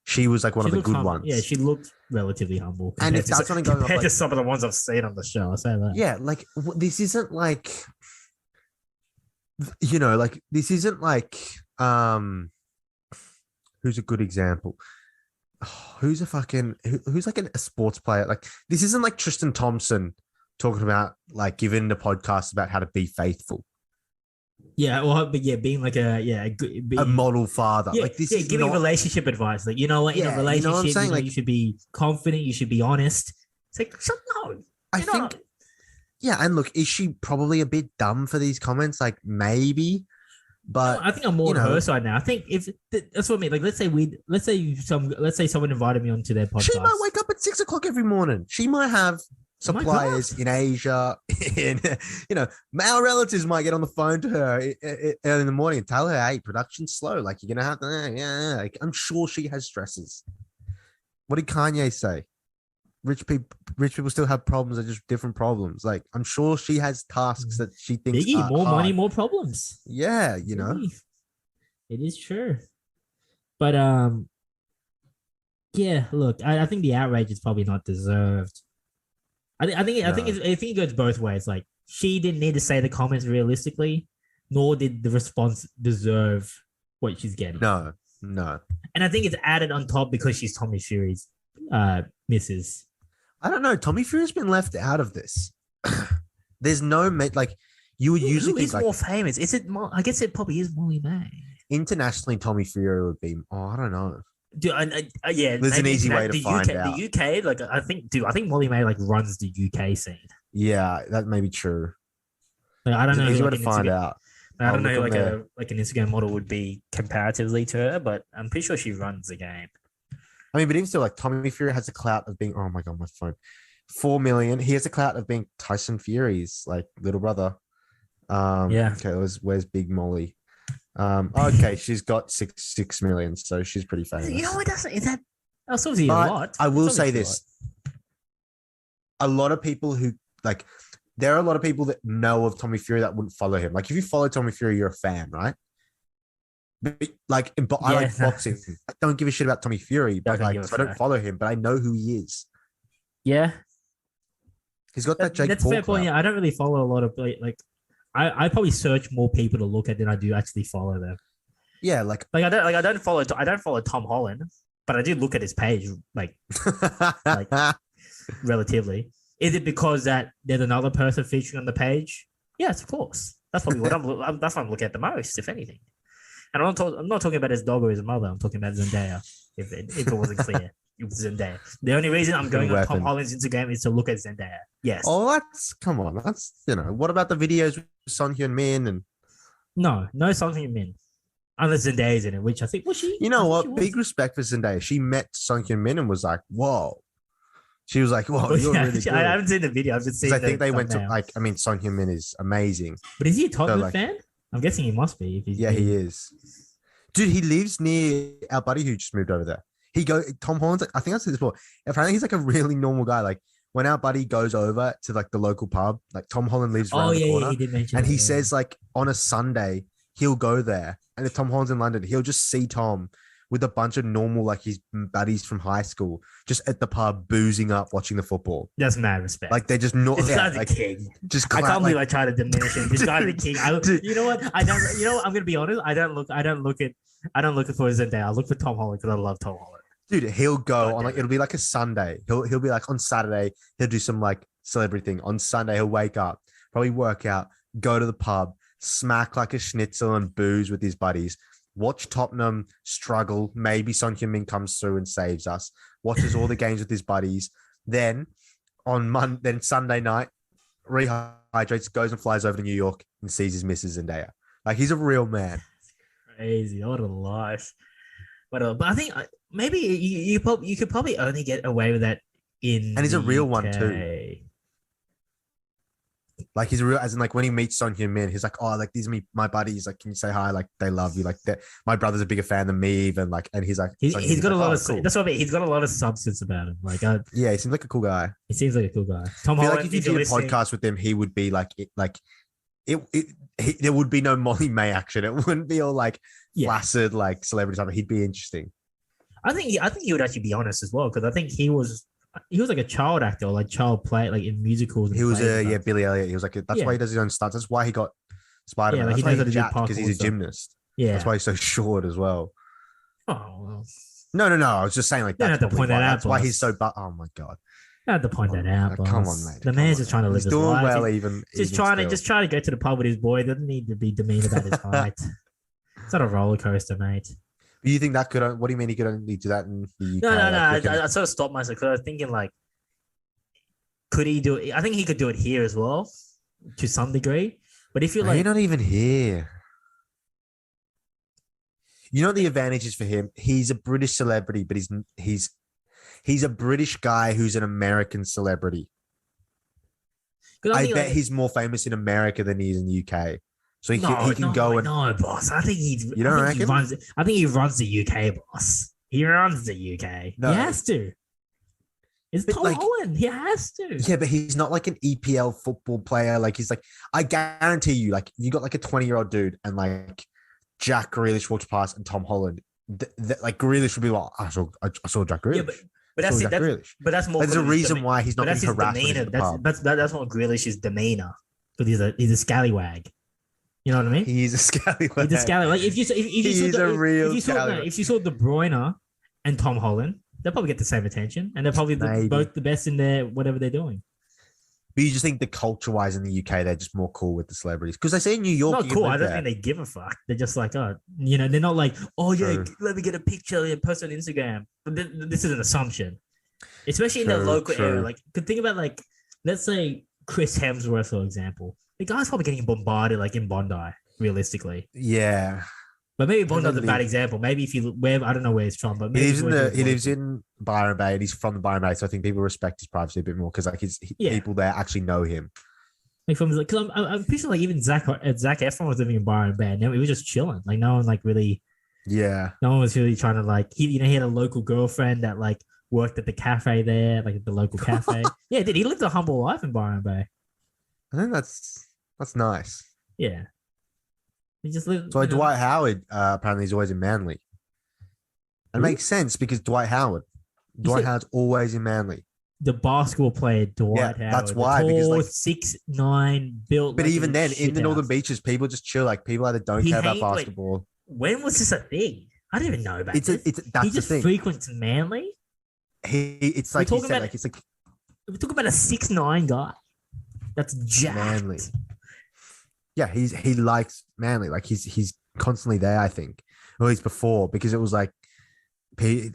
She was like one of the good ones. Yeah, she looked relatively humble. And if that's something going on, compared to some of the ones I've seen on the show, I'll say that. Yeah, like this isn't like, like this isn't like, who's a good example? Who's like a sports player? Like, this isn't like Tristan Thompson talking about like giving the podcast about how to be faithful. Yeah, well, but yeah, being like a model father. Yeah, like this is giving relationship advice. Like, in a relationship, you should be confident, you should be honest. It's like, no. I think, yeah, and look, is she probably a bit dumb for these comments? Like, maybe, but I think I'm more on her side now. I think if that's what I mean. Like, let's say someone invited me onto their podcast. She might wake up at 6 o'clock every morning. She might have suppliers in Asia. Our relatives might get on the phone to her early in the morning and tell her, "Hey, production's slow. Like, you're gonna have to." Yeah. Like, I'm sure she has stresses. What did Kanye say? Rich people still have problems. They're just different problems. Like, I'm sure she has tasks that she thinks Biggie, more hard. money, more problems. Yeah, it is true. But yeah. Look, I think the outrage is probably not deserved. I think it goes both ways. Like, she didn't need to say the comments realistically, nor did the response deserve what she's getting. No. And I think it's added on top because she's Tommy Fury's missus. I don't know. Tommy Fury's been left out of this. There's no like, you would usually think, is more famous. Is it? I guess it probably is Molly May. Internationally, Tommy Fury would be. Oh, I don't know. Dude, yeah, there's an easy way to find out. The UK, like, I think Molly May like runs the UK scene. Yeah, that may be true. Like, I don't know. Easy way to find out. I don't know who like an Instagram model would be comparatively to her, but I'm pretty sure she runs the game. I mean, but even still, like, Tommy Fury has a clout of being. Oh my god, my phone. 4 million. He has a clout of being Tyson Fury's like little brother. Yeah. Okay, where's Big Molly? Okay, she's got 6 million, so she's pretty famous. It doesn't. Is that? That's obviously a lot. I will say this: a lot of people who like, there are a lot of people that know of Tommy Fury that wouldn't follow him. Like, if you follow Tommy Fury, you're a fan, right? Like, I like boxing. I don't give a shit about Tommy Fury, but I don't follow him, but I know who he is. Yeah, he's got that Jake Paul. That's a fair point. Yeah, I don't really follow a lot of like. I probably search more people to look at than I do actually follow them. Yeah, I don't follow Tom Holland, but I do look at his page like relatively. Is it because that there's another person featuring on the page? Yes, of course. That's probably what I'm looking at the most, if anything. And I'm not talking about his dog or his mother. I'm talking about Zendaya. If it wasn't clear, it was Zendaya. The only reason I'm going on Tom Holland's Instagram is to look at Zendaya. Yes. Oh, come on. That's What about the videos with Son Heung-min and? No Son Heung-min, unless Zendaya's in it, which I think was she. You know what? Big respect for Zendaya. She met Son Heung-min and was like, "Whoa." She was like, "Whoa, you're really good." I haven't seen the video. I've just seen. I think they went to Son Heung-min is amazing. But is he a Tottenham fan? I'm guessing he must be. He is. Dude, he lives near our buddy who just moved over there. Tom Holland's, I think I've said this before. Apparently, he's like a really normal guy. Like, when our buddy goes over to like the local pub, like Tom Holland lives around the corner. Yeah, he did mention and he says like on a Sunday, he'll go there. And if Tom Holland's in London, he'll just see Tom with a bunch of normal, like his buddies from high school, just at the pub, boozing up, watching the football. That's mad respect. Like, they're just not. This guy's a king. I can't believe I try to diminish him. This guy's a king. You know what? I don't. You know what? I'm gonna be honest. I don't look for Zendaya. I look for Tom Holland because I love Tom Holland. Dude, he'll go on like, it'll be like a Sunday. He'll be like on Saturday, he'll do some like celebrity thing. On Sunday, he'll wake up, probably work out, go to the pub, smack like a schnitzel and booze with his buddies. Watch Tottenham struggle. Maybe Son Heung-min comes through and saves us. Watches all the games with his buddies. Then on Sunday night, rehydrates, goes and flies over to New York and sees his missus Zendaya. Like he's a real man. Crazy. What a life. But I think maybe you could probably only get away with that in And he's the a real UK. one too. Like he's a real, as in like when he meets Son Heung-min, he's like, oh, like these are my buddies. Like, can you say hi? Like they love you. Like my brother's a bigger fan than me even. Like, and he's like, He's got a lot oh, of cool. that's what I mean. He's got a lot of substance about him. Like, yeah, he seems like a cool guy. He seems like a cool guy. Tom I feel Holland. like if you did a podcast with him, he would be like, there would be no Molly May action. It wouldn't be all like flaccid like celebrity stuff. He'd be interesting. I think he would actually be honest as well, because I think he was like a child actor, or like child play, like in musicals. He was Billy Elliot. He was like that's why he does his own stunts. That's why he got Spider-Man. Yeah, like that's he knows why how to do because he's a gymnast. Yeah, that's why he's so short as well. Oh well. No. I was just saying like that's that's why why he's so. Oh my god. I had to point that out. Boss. Come on, mate. The man's just trying to live his life. Well, just trying to go to the pub with his boy. Doesn't need to be demeaned about his height. It's not a roller coaster, mate. Do you think that could? What do you mean he could only do that in the UK? No. I sort of stopped myself because I was thinking like, could he do it? I think he could do it here as well, to some degree. But if you're like, you're not even here. You know what the advantage is for him? He's a British celebrity, but he's a British guy who's an American celebrity. I bet he's more famous in America than he is in the UK. So he can go and no, boss. I think he's. You don't reckon? I think he runs the UK, boss. He runs the UK. No. He has to. It's Tom Holland. He has to. Yeah, but he's not like an EPL football player. Like he's like, I guarantee you, like you got like a 20-year-old dude and like Jack Grealish walks past and Tom Holland. Like Grealish would be like, I saw Jack Grealish. Yeah, but that's more. There's a reason why he's not getting harassed. That's not Grealish's demeanor, because he's a scallywag. You know what I mean? He's a scallywag. He's a scallywag. Like if you saw De Bruyne and Tom Holland, they'll probably get the same attention, and they're probably both the best in their whatever they're doing. But you just think the culture-wise in the UK, they're just more cool with the celebrities. Because they say in New York, not cool. I don't think they give a fuck. They're just like, oh, they're not like, oh yeah, let me get a picture and post on Instagram. But this is an assumption, especially in the local area. Like, could think about like, let's say Chris Hemsworth, for example. The guy's probably getting bombarded like in Bondi, realistically. Yeah. But maybe Bondi's a bad example. Maybe if you I don't know where he's from, but maybe he lives in Byron Bay and he's from the Byron Bay, so I think people respect his privacy a bit more because like people there actually know him. Like from like, because I'm pretty sure like even Zac Efron was living in Byron Bay, and he was just chilling. Like no one like really, no one was really trying to like he had a local girlfriend that like worked at the cafe there, like at the local cafe. Yeah, he lived a humble life in Byron Bay. I think that's nice. Yeah. He just lived. So Dwight Howard apparently is always in Manly. It makes sense because Dwight Howard's always in Manly. The basketball player Dwight Howard. That's why. Tall, because like 6'9", built. But like even then, in the Northern Beaches, people just chill. Like people either don't care about basketball. When was this a thing? I didn't even know about this. That's he just the thing. frequents Manly. It's like we're talking about a 6'9" guy. That's jacked. Manly. Yeah, he likes Manly. Like he's constantly there, I think. Or at least before, because it was like he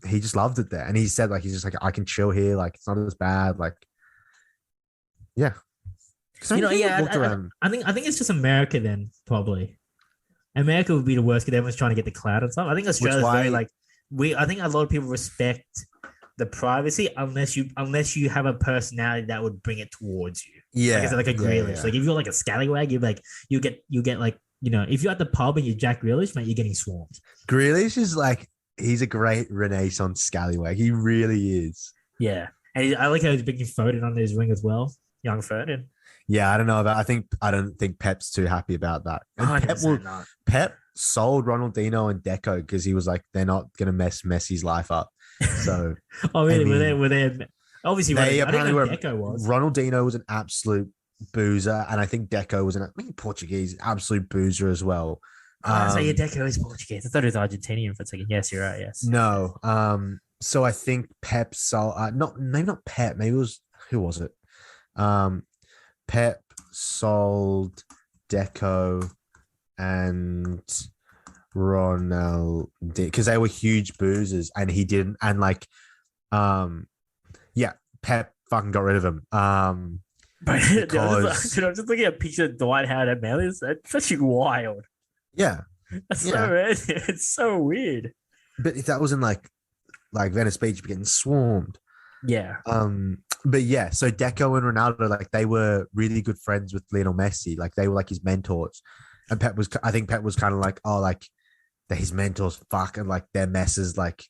just loved it there. And he said like he's just like, I can chill here, like it's not as bad. Like yeah. I think it's just America then, probably. America would be the worst because everyone's trying to get the clout and stuff. I think Australia's very like I think a lot of people respect the privacy unless you have a personality that would bring it towards you. Yeah. Like a Grealish. Yeah. Like if you're like a scallywag, you get like, if you're at the pub and you're Jack Grealish, mate, you're getting swarmed. Grealish is like, he's a great Renaissance scallywag. He really is. Yeah. And I like how he's bringing Foden under his wing as well. Young Foden. Yeah, I don't know about. I don't think Pep's too happy about that. And Pep sold Ronaldinho and Deco because he was like, they're not gonna mess Messi's life up. So oh really? Were they obviously they apparently were. Deco was. Ronaldinho was an absolute boozer, and I think Deco was Portuguese absolute boozer as well. So your Deco is Portuguese. I thought it was Argentinian for a second. Yes, you're right. Yes. No. So I think Pep sold. Maybe not Pep. Maybe it was who was it? Pep sold Deco and Ronaldo because they were huge boozers, and he didn't. And like, Pep fucking got rid of him. But because I'm just looking at a picture of Dwight Howard at Mellis. That's actually wild. yeah, That's yeah. so weird. It's so weird. But if that was in like Venice Beach, you'd be getting swarmed. Yeah. But yeah, so Deco and Ronaldo, like they were really good friends with Lionel Messi. Like they were like his mentors. And I think Pep was kind of like, oh, like they're his mentors, fuck, and like their messes. Like,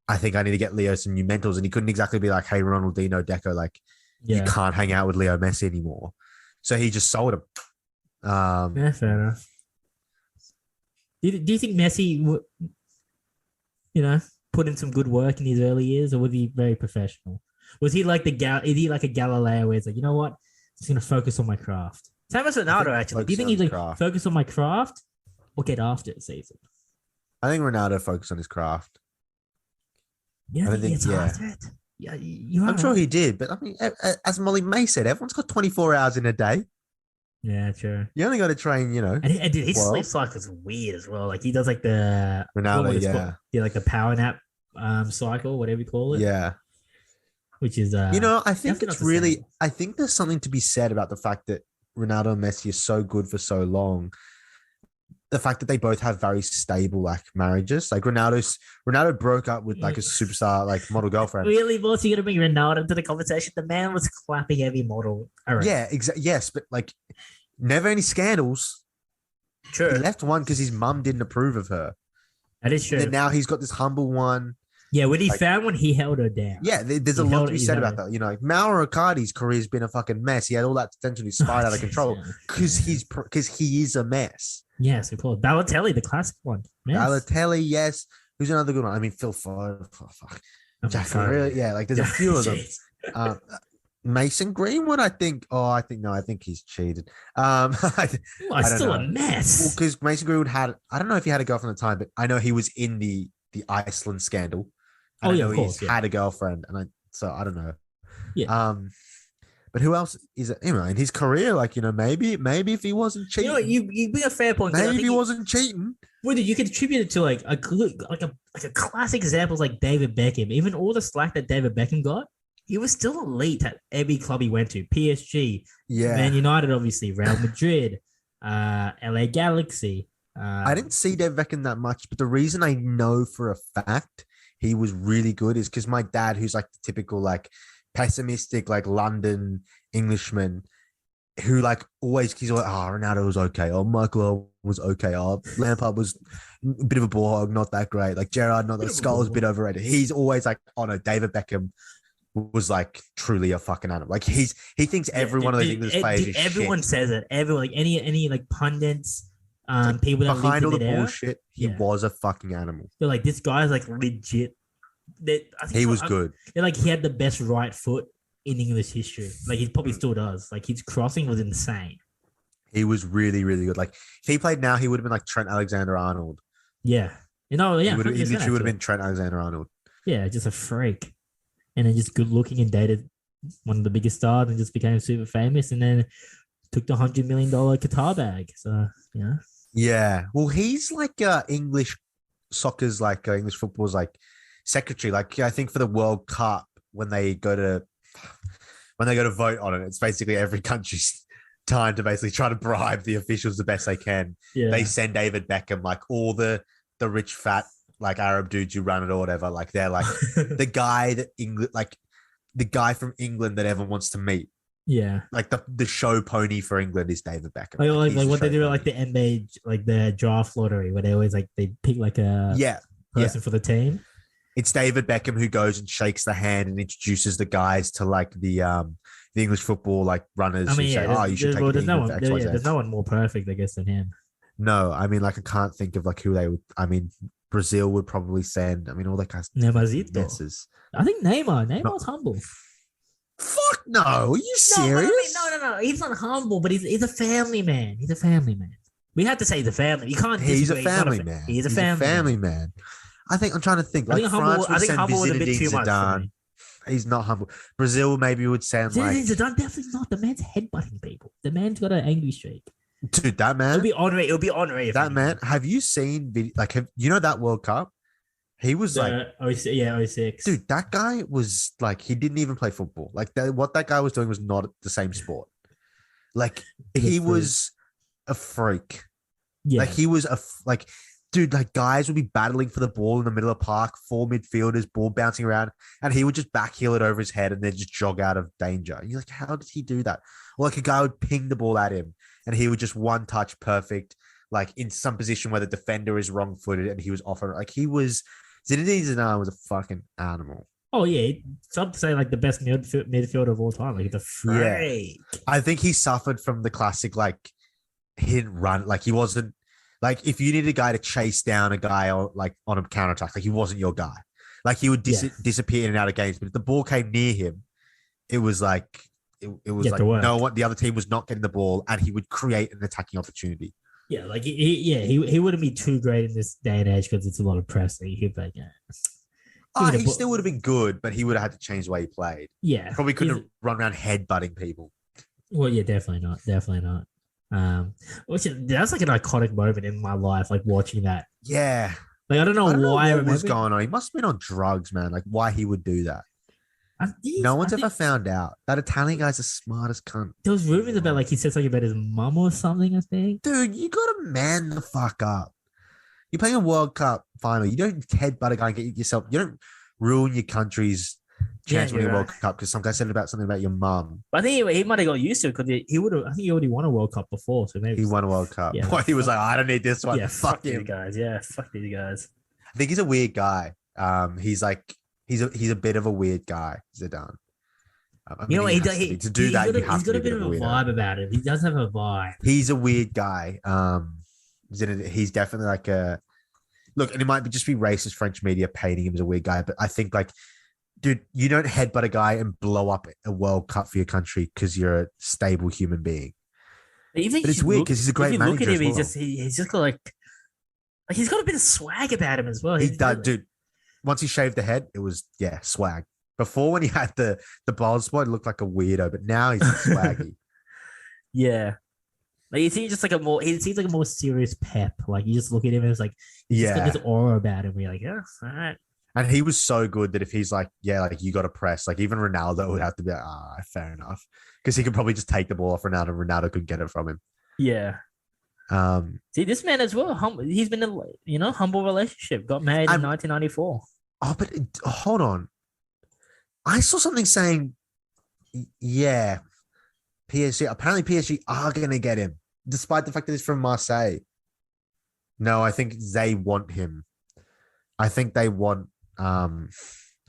I think I need to get Leo some new mentors. And he couldn't exactly be like, hey, Ronaldinho, Deco, like you can't hang out with Leo Messi anymore. So he just sold him. Yeah, fair enough. Do you think Messi would, put in some good work in his early years, or was he very professional? Was he like is he like a Galileo where it's like, you know what? I'm just gonna focus on my craft. Same as Ronaldo, actually. Do you think he's like focus on my craft or get after it season? I think Ronaldo focused on his craft. Yeah, I think he gets after it. Yeah, I'm sure he did, but I mean, as Molly May said, everyone's got 24 hours in a day. Yeah, true. You only got to train, And his sleep cycle is weird as well. Like he does like the Ronaldo, like the power nap cycle, whatever you call it. Yeah. Which is I think it's really I think there's something to be said about the fact that Ronaldo and Messi are so good for so long. The fact that they both have very stable like marriages. Like Ronaldo broke up with like a superstar like model girlfriend. Really, boss, you gonna bring Ronaldo into the conversation? The man was clapping every model. Yeah, exactly. Yes, but like never any scandals. True. He left one because his mum didn't approve of her. That is true. And now he's got this humble one. Yeah, when he found one, he held her down. Yeah, there's a lot to be said about that. Like Mauro Icardi's career's been a fucking mess. He had all that attention, he spied out of control because he is a mess. Yes, of course. Balotelli, the classic one. Mess. Balotelli, yes. Who's another good one? I mean, Phil Foden. Oh, fuck. Really, yeah, like there's a few of them. Mason Greenwood, I think he's cheated. It's still a mess. Well, because Mason Greenwood I don't know if he had a girlfriend at the time, but I know he was in the Iceland scandal. Of course, had a girlfriend, so I don't know. Yeah. But who else is it? In his career, like maybe if he wasn't cheating, you bring a fair point. Maybe if he wasn't cheating. Well, you could attribute it to like a classic examples like David Beckham. Even all the slack that David Beckham got, he was still elite at every club he went to. PSG, Man United, obviously, Real Madrid, LA Galaxy. I didn't see David Beckham that much, but the reason I know for a fact he was really good is because my dad, who's like the typical like pessimistic like London Englishman, who like always he's like, Ronaldo was okay, Michael was okay, Lampard was a bit of a ball hog, not that great, like Gerrard, not that Skull was a bit overrated. He's always like, oh no, David Beckham was like truly a fucking animal. Like he thinks every one of those English players is everyone shit. says it. Everyone, like any like pundits. People that behind all the bullshit, he was a fucking animal. They're like, this guy's like legit. He was good. They're like, he had the best right foot in English history. Like he probably still does. Like his crossing was insane. He was really, really good. Like if he played now, he would have been like Trent Alexander-Arnold. Yeah. He literally would have been Trent Alexander-Arnold. Yeah, just a freak. And then just good looking and dated one of the biggest stars and just became super famous and then took the $100 million Qatar bag. So, Yeah. Well, he's like English soccer's like English football's like secretary. Like I think for the World Cup when they go to vote on it, it's basically every country's time to basically try to bribe the officials the best they can. Yeah. They send David Beckham, like all the rich fat like Arab dudes who run it or whatever. Like they're like the guy from England that everyone wants to meet. Yeah, like the show pony for England is David Beckham. Like what they do like the NBA, like the draft lottery, where they always like they pick like a person for the team. It's David Beckham who goes and shakes the hand and introduces the guys to like the English football like runners. I mean, who say, you should take there's no one more perfect, I guess, than him. No, I mean, like I can't think of like who they would. I mean, Brazil would probably send. I mean, all that kind of Neymarzito. I think Neymar's humble. Fuck no! Are you serious? No. He's not humble, but he's a family man. He's a family man. We have to say the family. You can't. He's a family man. He's a family man. I think I'm trying to think. Like France would send visiting Zidane. He's not humble. Brazil maybe would send like Zidane. Definitely not. The man's headbutting people. The man's got an angry streak. Dude, that man. It'll be honorary. That man. Have you seen that World Cup? He was like, The 06, yeah, 06. dude, that guy was like, he didn't even play football. Like what that guy was doing was not the same sport. Like He was he free. was a freak. Like Yeah. he was like, dude, like guys would be battling for the ball in the middle of the park, four midfielders, ball bouncing around, and he would just backheel it over his head and then just jog out of danger. And you're like, how did he do that? Or like a guy would ping the ball at him and he would just one touch perfect, like in some position where the defender is wrong footed and he was off. Like he was, Zinedine Zidane was a fucking animal. Oh yeah, some say like the best midfielder of all time. Like the Yeah. freak. I think he suffered from the classic, like, he didn't run. Like he wasn't, like if you need a guy to chase down a guy or like on a counter attack, like he wasn't your guy. Like he would disappear in and out of games. But if the ball came near him, it was like it was like no one. The other team was not getting the ball, and he would create an attacking opportunity. Yeah, like he wouldn't be too great in this day and age because it's a lot of pressing. He'd be like, yeah. He still would have been good, but he would have had to change the way he played. Yeah, probably couldn't have run around headbutting people. Well, yeah, definitely not. Definitely not. That's like an iconic moment in my life, like watching that. Yeah. Like I don't know why what was going on. He must have been on drugs, man. Like why he would do that. No one's ever found out. That Italian guy's the smartest cunt. There was rumors about like he said something about his mum or something, I think. Dude, you gotta man the fuck up. You're playing a World Cup final. You don't headbutt a guy and get yourself. You don't ruin your country's chance winning a World Cup because some guy said something about your mum. I think he might have got used to it because he would have. I think he already won a World Cup before, so maybe he won a World Cup. Yeah, he was like, I don't need this one. Yeah, fuck these guys. Yeah, fuck these guys. I think he's a weird guy. He's like he's a bit of a weird guy, Zidane. You know what he does? To do that, you have he's got a bit of a vibe about him. He does have a vibe. He's a weird guy. He's definitely like a look, and it might just be racist French media painting him as a weird guy, but I think like, dude, you don't headbutt a guy and blow up a World Cup for your country because you're a stable human being. But it's weird because he's a great manager. Look at him, he's just got like he's got a bit of swag about him as well. He does, dude. Once he shaved the head, it was swag. Before when he had the bald spot, it looked like a weirdo, but now he's swaggy. Yeah. Like he seems like a more serious Pep. Like you just look at him and it's like he's got this aura about him. Where you're like, yeah, all right. And he was so good that if he's like, like you got to press, like even Ronaldo would have to be like, fair enough, because he could probably just take the ball off Ronaldo. Ronaldo could get it from him. Yeah. See this man as well. He's been in humble relationship. Got married in 1994. Oh, but hold on. I saw something saying, PSG. Apparently, PSG are going to get him, despite the fact that he's from Marseille. No, I think they want him. I think they want. They know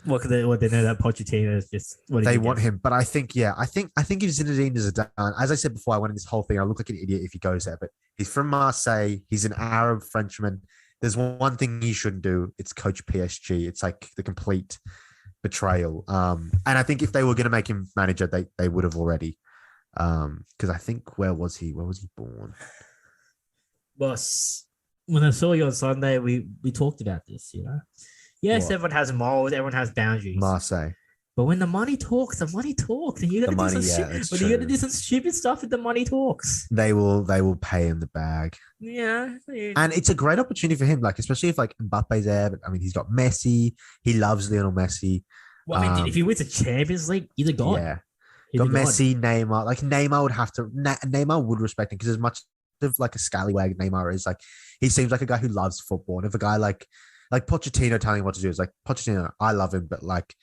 that Pochettino is just. They want him, but I think I think if Zinedine is done, as I said before, I went in this whole thing. I look like an idiot if he goes there, but he's from Marseille. He's an Arab Frenchman. There's one thing he shouldn't do. It's coach PSG. It's like the complete betrayal. And I think if they were going to make him manager, they would have already. Because I think where was he born? Boss, when I saw you on Sunday, we talked about this. Yes, what? Everyone has morals, everyone has boundaries. Marseille. But when the money talks, and you got to do some stupid stuff if the money talks. They will pay him the bag. Yeah. And it's a great opportunity for him, like especially if like Mbappe's there. But I mean, he's got Messi. He loves Lionel Messi. Well, I mean, if he wins a Champions League, he's a god. Yeah. Got Messi, Neymar. Like Neymar would have to. Neymar would respect him because as much of like a scallywag Neymar is, like he seems like a guy who loves football. And if a guy like Pochettino telling him what to do is like Pochettino, I love him, but like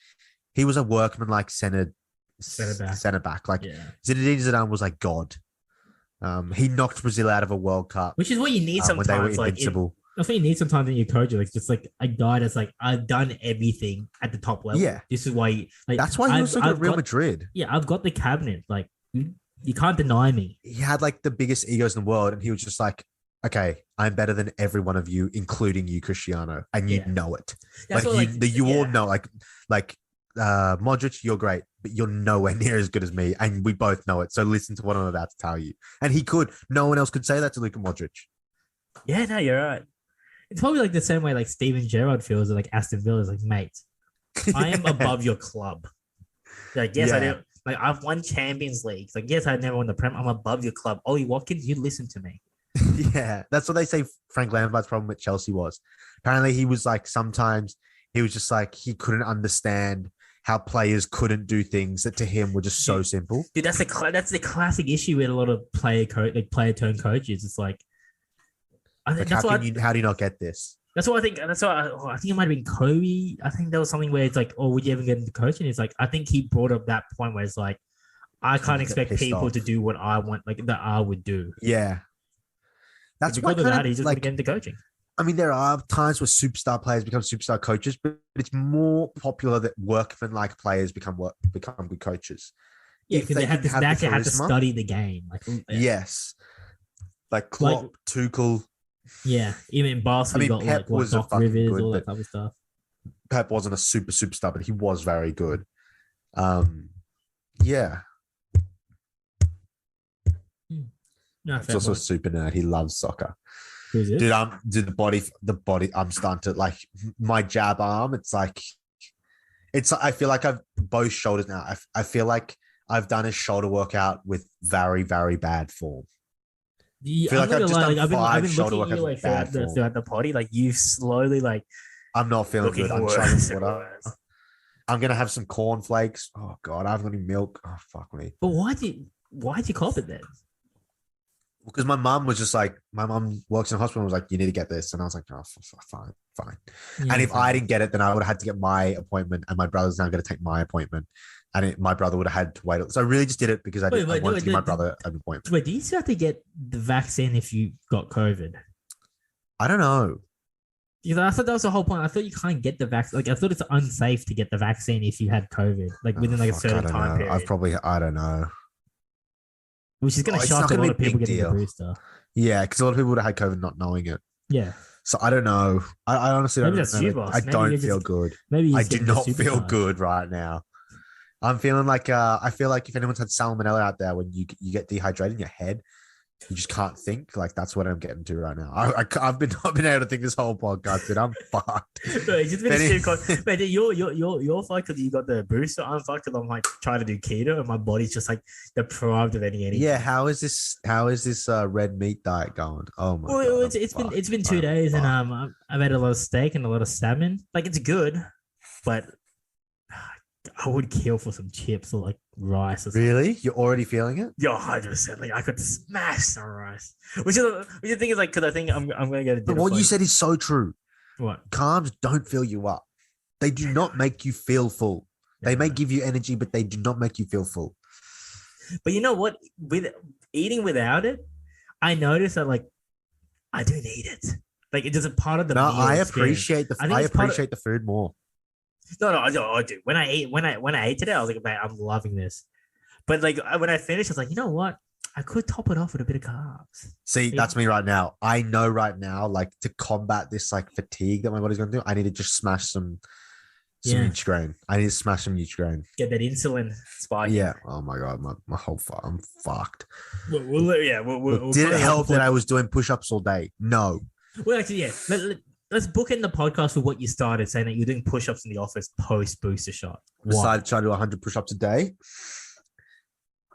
he was a workman like center back. Like Zinedine Zidane was like God. He knocked Brazil out of a World Cup, which is what you need sometimes. When they were invincible. That's what you need sometimes in your coach, like just like a guy that's like, I've done everything at the top level. Yeah, this is why. That's why he was so good at Real Madrid. Yeah, I've got the cabinet. Like you can't deny me. He had like the biggest egos in the world, and he was just like, okay, I'm better than every one of you, including you, Cristiano, and you know it. That's all know, like Modric, you're great, but you're nowhere near as good as me, and we both know it. So listen to what I'm about to tell you. And he could. No one else could say that to Luka Modric. Yeah, no, you're right. It's probably like the same way like Steven Gerrard feels like Aston Villa is like, mate, I am above your club. Like, yes, I do. Like, I've won Champions League. Like, yes, I never won the Prem. I'm above your club. Ollie Watkins, you listen to me. Yeah, that's what they say. Frank Lampard's problem with Chelsea was. Apparently, he was like sometimes he was just like he couldn't understand how players couldn't do things that to him were just so simple. Dude, that's the classic issue with a lot of player turned coaches. It's like I think Like, how do you not get this? that's what I think. That's what I think it might have been Kobe. I think there was something where it's like, oh, would you ever get into coaching? It's like I think he brought up that point where it's like, I can't expect people to do what I want, like that I would do. Yeah, that's because of that, he's just like get into coaching. I mean, there are times where superstar players become superstar coaches, but it's more popular that workman-like players become good coaches. Yeah, because they actually have to study the game. Like, yes, like Klopp, Tuchel. Yeah, even in basketball, Pep was Doc Rivers, all that type of stuff. Pep wasn't a superstar, but he was very good. Yeah. No, he's also a super nerd. He loves soccer. Who's it? Dude, the body. I'm starting to like my jab arm. It's like, I feel like I've both shoulders now. I feel like I've done a shoulder workout with very, very bad form. I feel like I've just done I've been looking at you like throughout the party. Like you slowly like. I'm not feeling good. I'm chugging water. I'm gonna have some cornflakes. Oh God, I haven't got any milk. Oh fuck me. But why'd you cop it then? Because my mom was just like, my mom works in a hospital and was like, you need to get this. And I was like, oh, fine. Yeah, and if I didn't get it, then I would have had to get my appointment and my brother's now going to take my appointment. And my brother would have had to wait. So I really just did it because I wanted to give my brother an appointment. Wait, do you still have to get the vaccine if you got COVID? I don't know. Because I thought that was the whole point. I thought you can't get the vaccine. Like I thought it's unsafe to get the vaccine if you had COVID, like within like a certain time period. I don't know. Which is going to shock a lot of people getting the booster. Yeah, because a lot of people would have had COVID not knowing it. Yeah. So I don't know. I honestly don't know. I don't feel good. Maybe I do not feel good right now. I'm feeling like I feel like if anyone's had salmonella out there, when you get dehydrated in your head, you just can't think. Like that's what I'm getting to right now. I've been able to think this whole podcast, dude. I'm fucked. No, it's just been man, you're fucked because you got the booster. I'm fucked because I'm like trying to do keto and my body's just like deprived of any energy. Yeah, how is this red meat diet going? Oh my god. It's been 2 days and I've had a lot of steak and a lot of salmon. Like it's good, but I would kill for some chips or like rice or something. Really? You're already feeling it? Yeah, 100%. Like I could smash some rice. Which the thing is like, because I think I'm going to get a dinner. But what you said is so true. What? Carbs don't fill you up. They do not make you feel full. They may give you energy, but they do not make you feel full. But you know what? With eating without it, I notice that like I do need it. Like it doesn't part of the. No, I appreciate the food more. No, I do. When I ate today, I was like, man, I'm loving this. But like when I finished, I was like, you know what? I could top it off with a bit of carbs. See, that's me right now. I know right now, like to combat this like fatigue that my body's going to do, I need to just smash some Nutrigrain. I need to smash some Nutrigrain. Get that insulin spike. Yeah. Oh my god, my whole I'm fucked. We'll did it help that I was doing push-ups all day? No. Well, actually, yeah. Let's book in the podcast with what you started saying that you're doing push-ups in the office post booster shot. I decided to try to do 100 push-ups a day.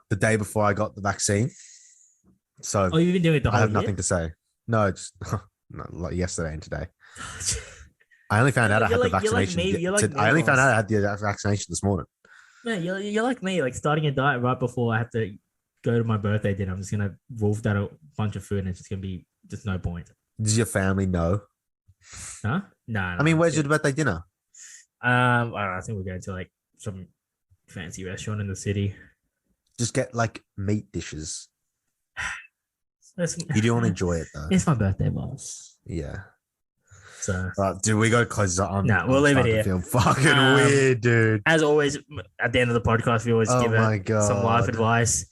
The day before I got the vaccine. So you've been doing it the whole I have year? nothing to say. No, it's like yesterday and today. I only found out I had the vaccination. I only found out I had the vaccination this morning. Man, you're like me, like starting a diet right before I have to go to my birthday dinner. I'm just gonna wolf that a bunch of food and it's just gonna be just no point. Does your family know? Huh? No. I mean, where's your birthday dinner? I don't know. I think we're going to like some fancy restaurant in the city. Just get like meat dishes. You do want to enjoy it though. It's my birthday, boss. Yeah. So, dude, we got to close it up. No, we'll leave it here. Feel fucking weird, dude. As always, at the end of the podcast, we always give some life advice.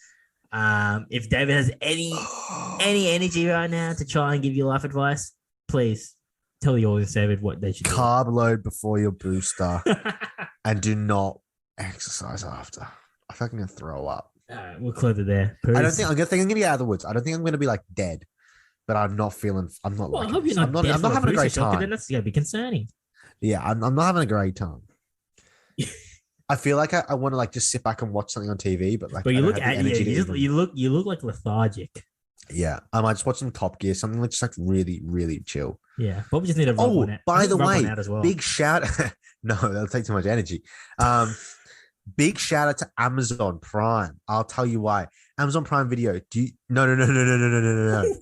If David has any energy right now to try and give you life advice, please tell the audience, David, what they should do. Carb load before your booster, and do not exercise after. I think I'm gonna throw up. We'll close it there. Peace. I'm gonna get out of the woods. I don't think I'm gonna be like dead. But I'm not feeling. I'm not. Well, I hope you're not. I'm not having a great time. Then that's gonna be concerning. Yeah, I'm not having a great time. I feel like I want to like just sit back and watch something on TV, but like. But you look like lethargic. Yeah, I might just watch some Top Gear, something that's just like really, really chill. Yeah, probably just need to rub Oh, one out. I by need to the rub one way, out as well. big shout. No, that'll take too much energy. Um, big shout out to Amazon Prime. I'll tell you why. Amazon Prime Video. Do you? No, no, no, no, no, no, no, no, no. No.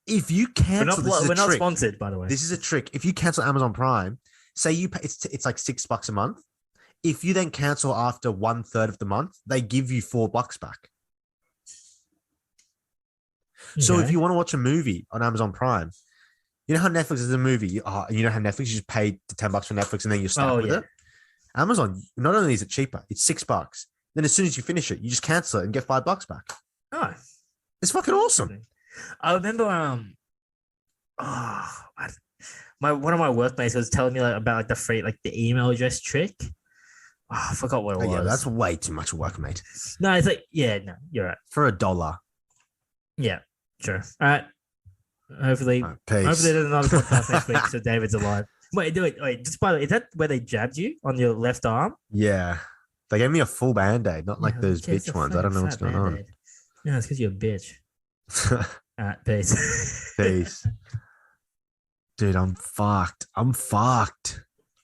If you cancel, this is a We're not trick. sponsored, by the way. This is a trick. If you cancel Amazon Prime, say you pay, it's like $6 a month. If you then cancel after 1/3 of the month, they give you $4 back. So if Okay. you want to watch a movie on Amazon Prime, you know how Netflix is a movie. You know how Netflix you just pay the $10 for Netflix and then you're stuck with yeah. it. Amazon, not only is it cheaper, it's $6. Then as soon as you finish it, you just cancel it and get $5 back. Oh, It's fucking awesome. I remember one of my workmates was telling me like about like the free like the email address trick. Oh, I forgot what it was. Yeah, that's way too much work, mate. No, it's like no, you're right. For $1. Yeah, sure. All right. Hopefully, Peace. hopefully there's another podcast next week so David's alive. Wait, do it. Wait, just by the way, is that where they jabbed you on your left arm? Yeah. They gave me a full band-aid, not like those okay, bitch ones. I don't know what's going on. No, it's because you're a bitch. All right, peace. Peace. Dude, I'm fucked.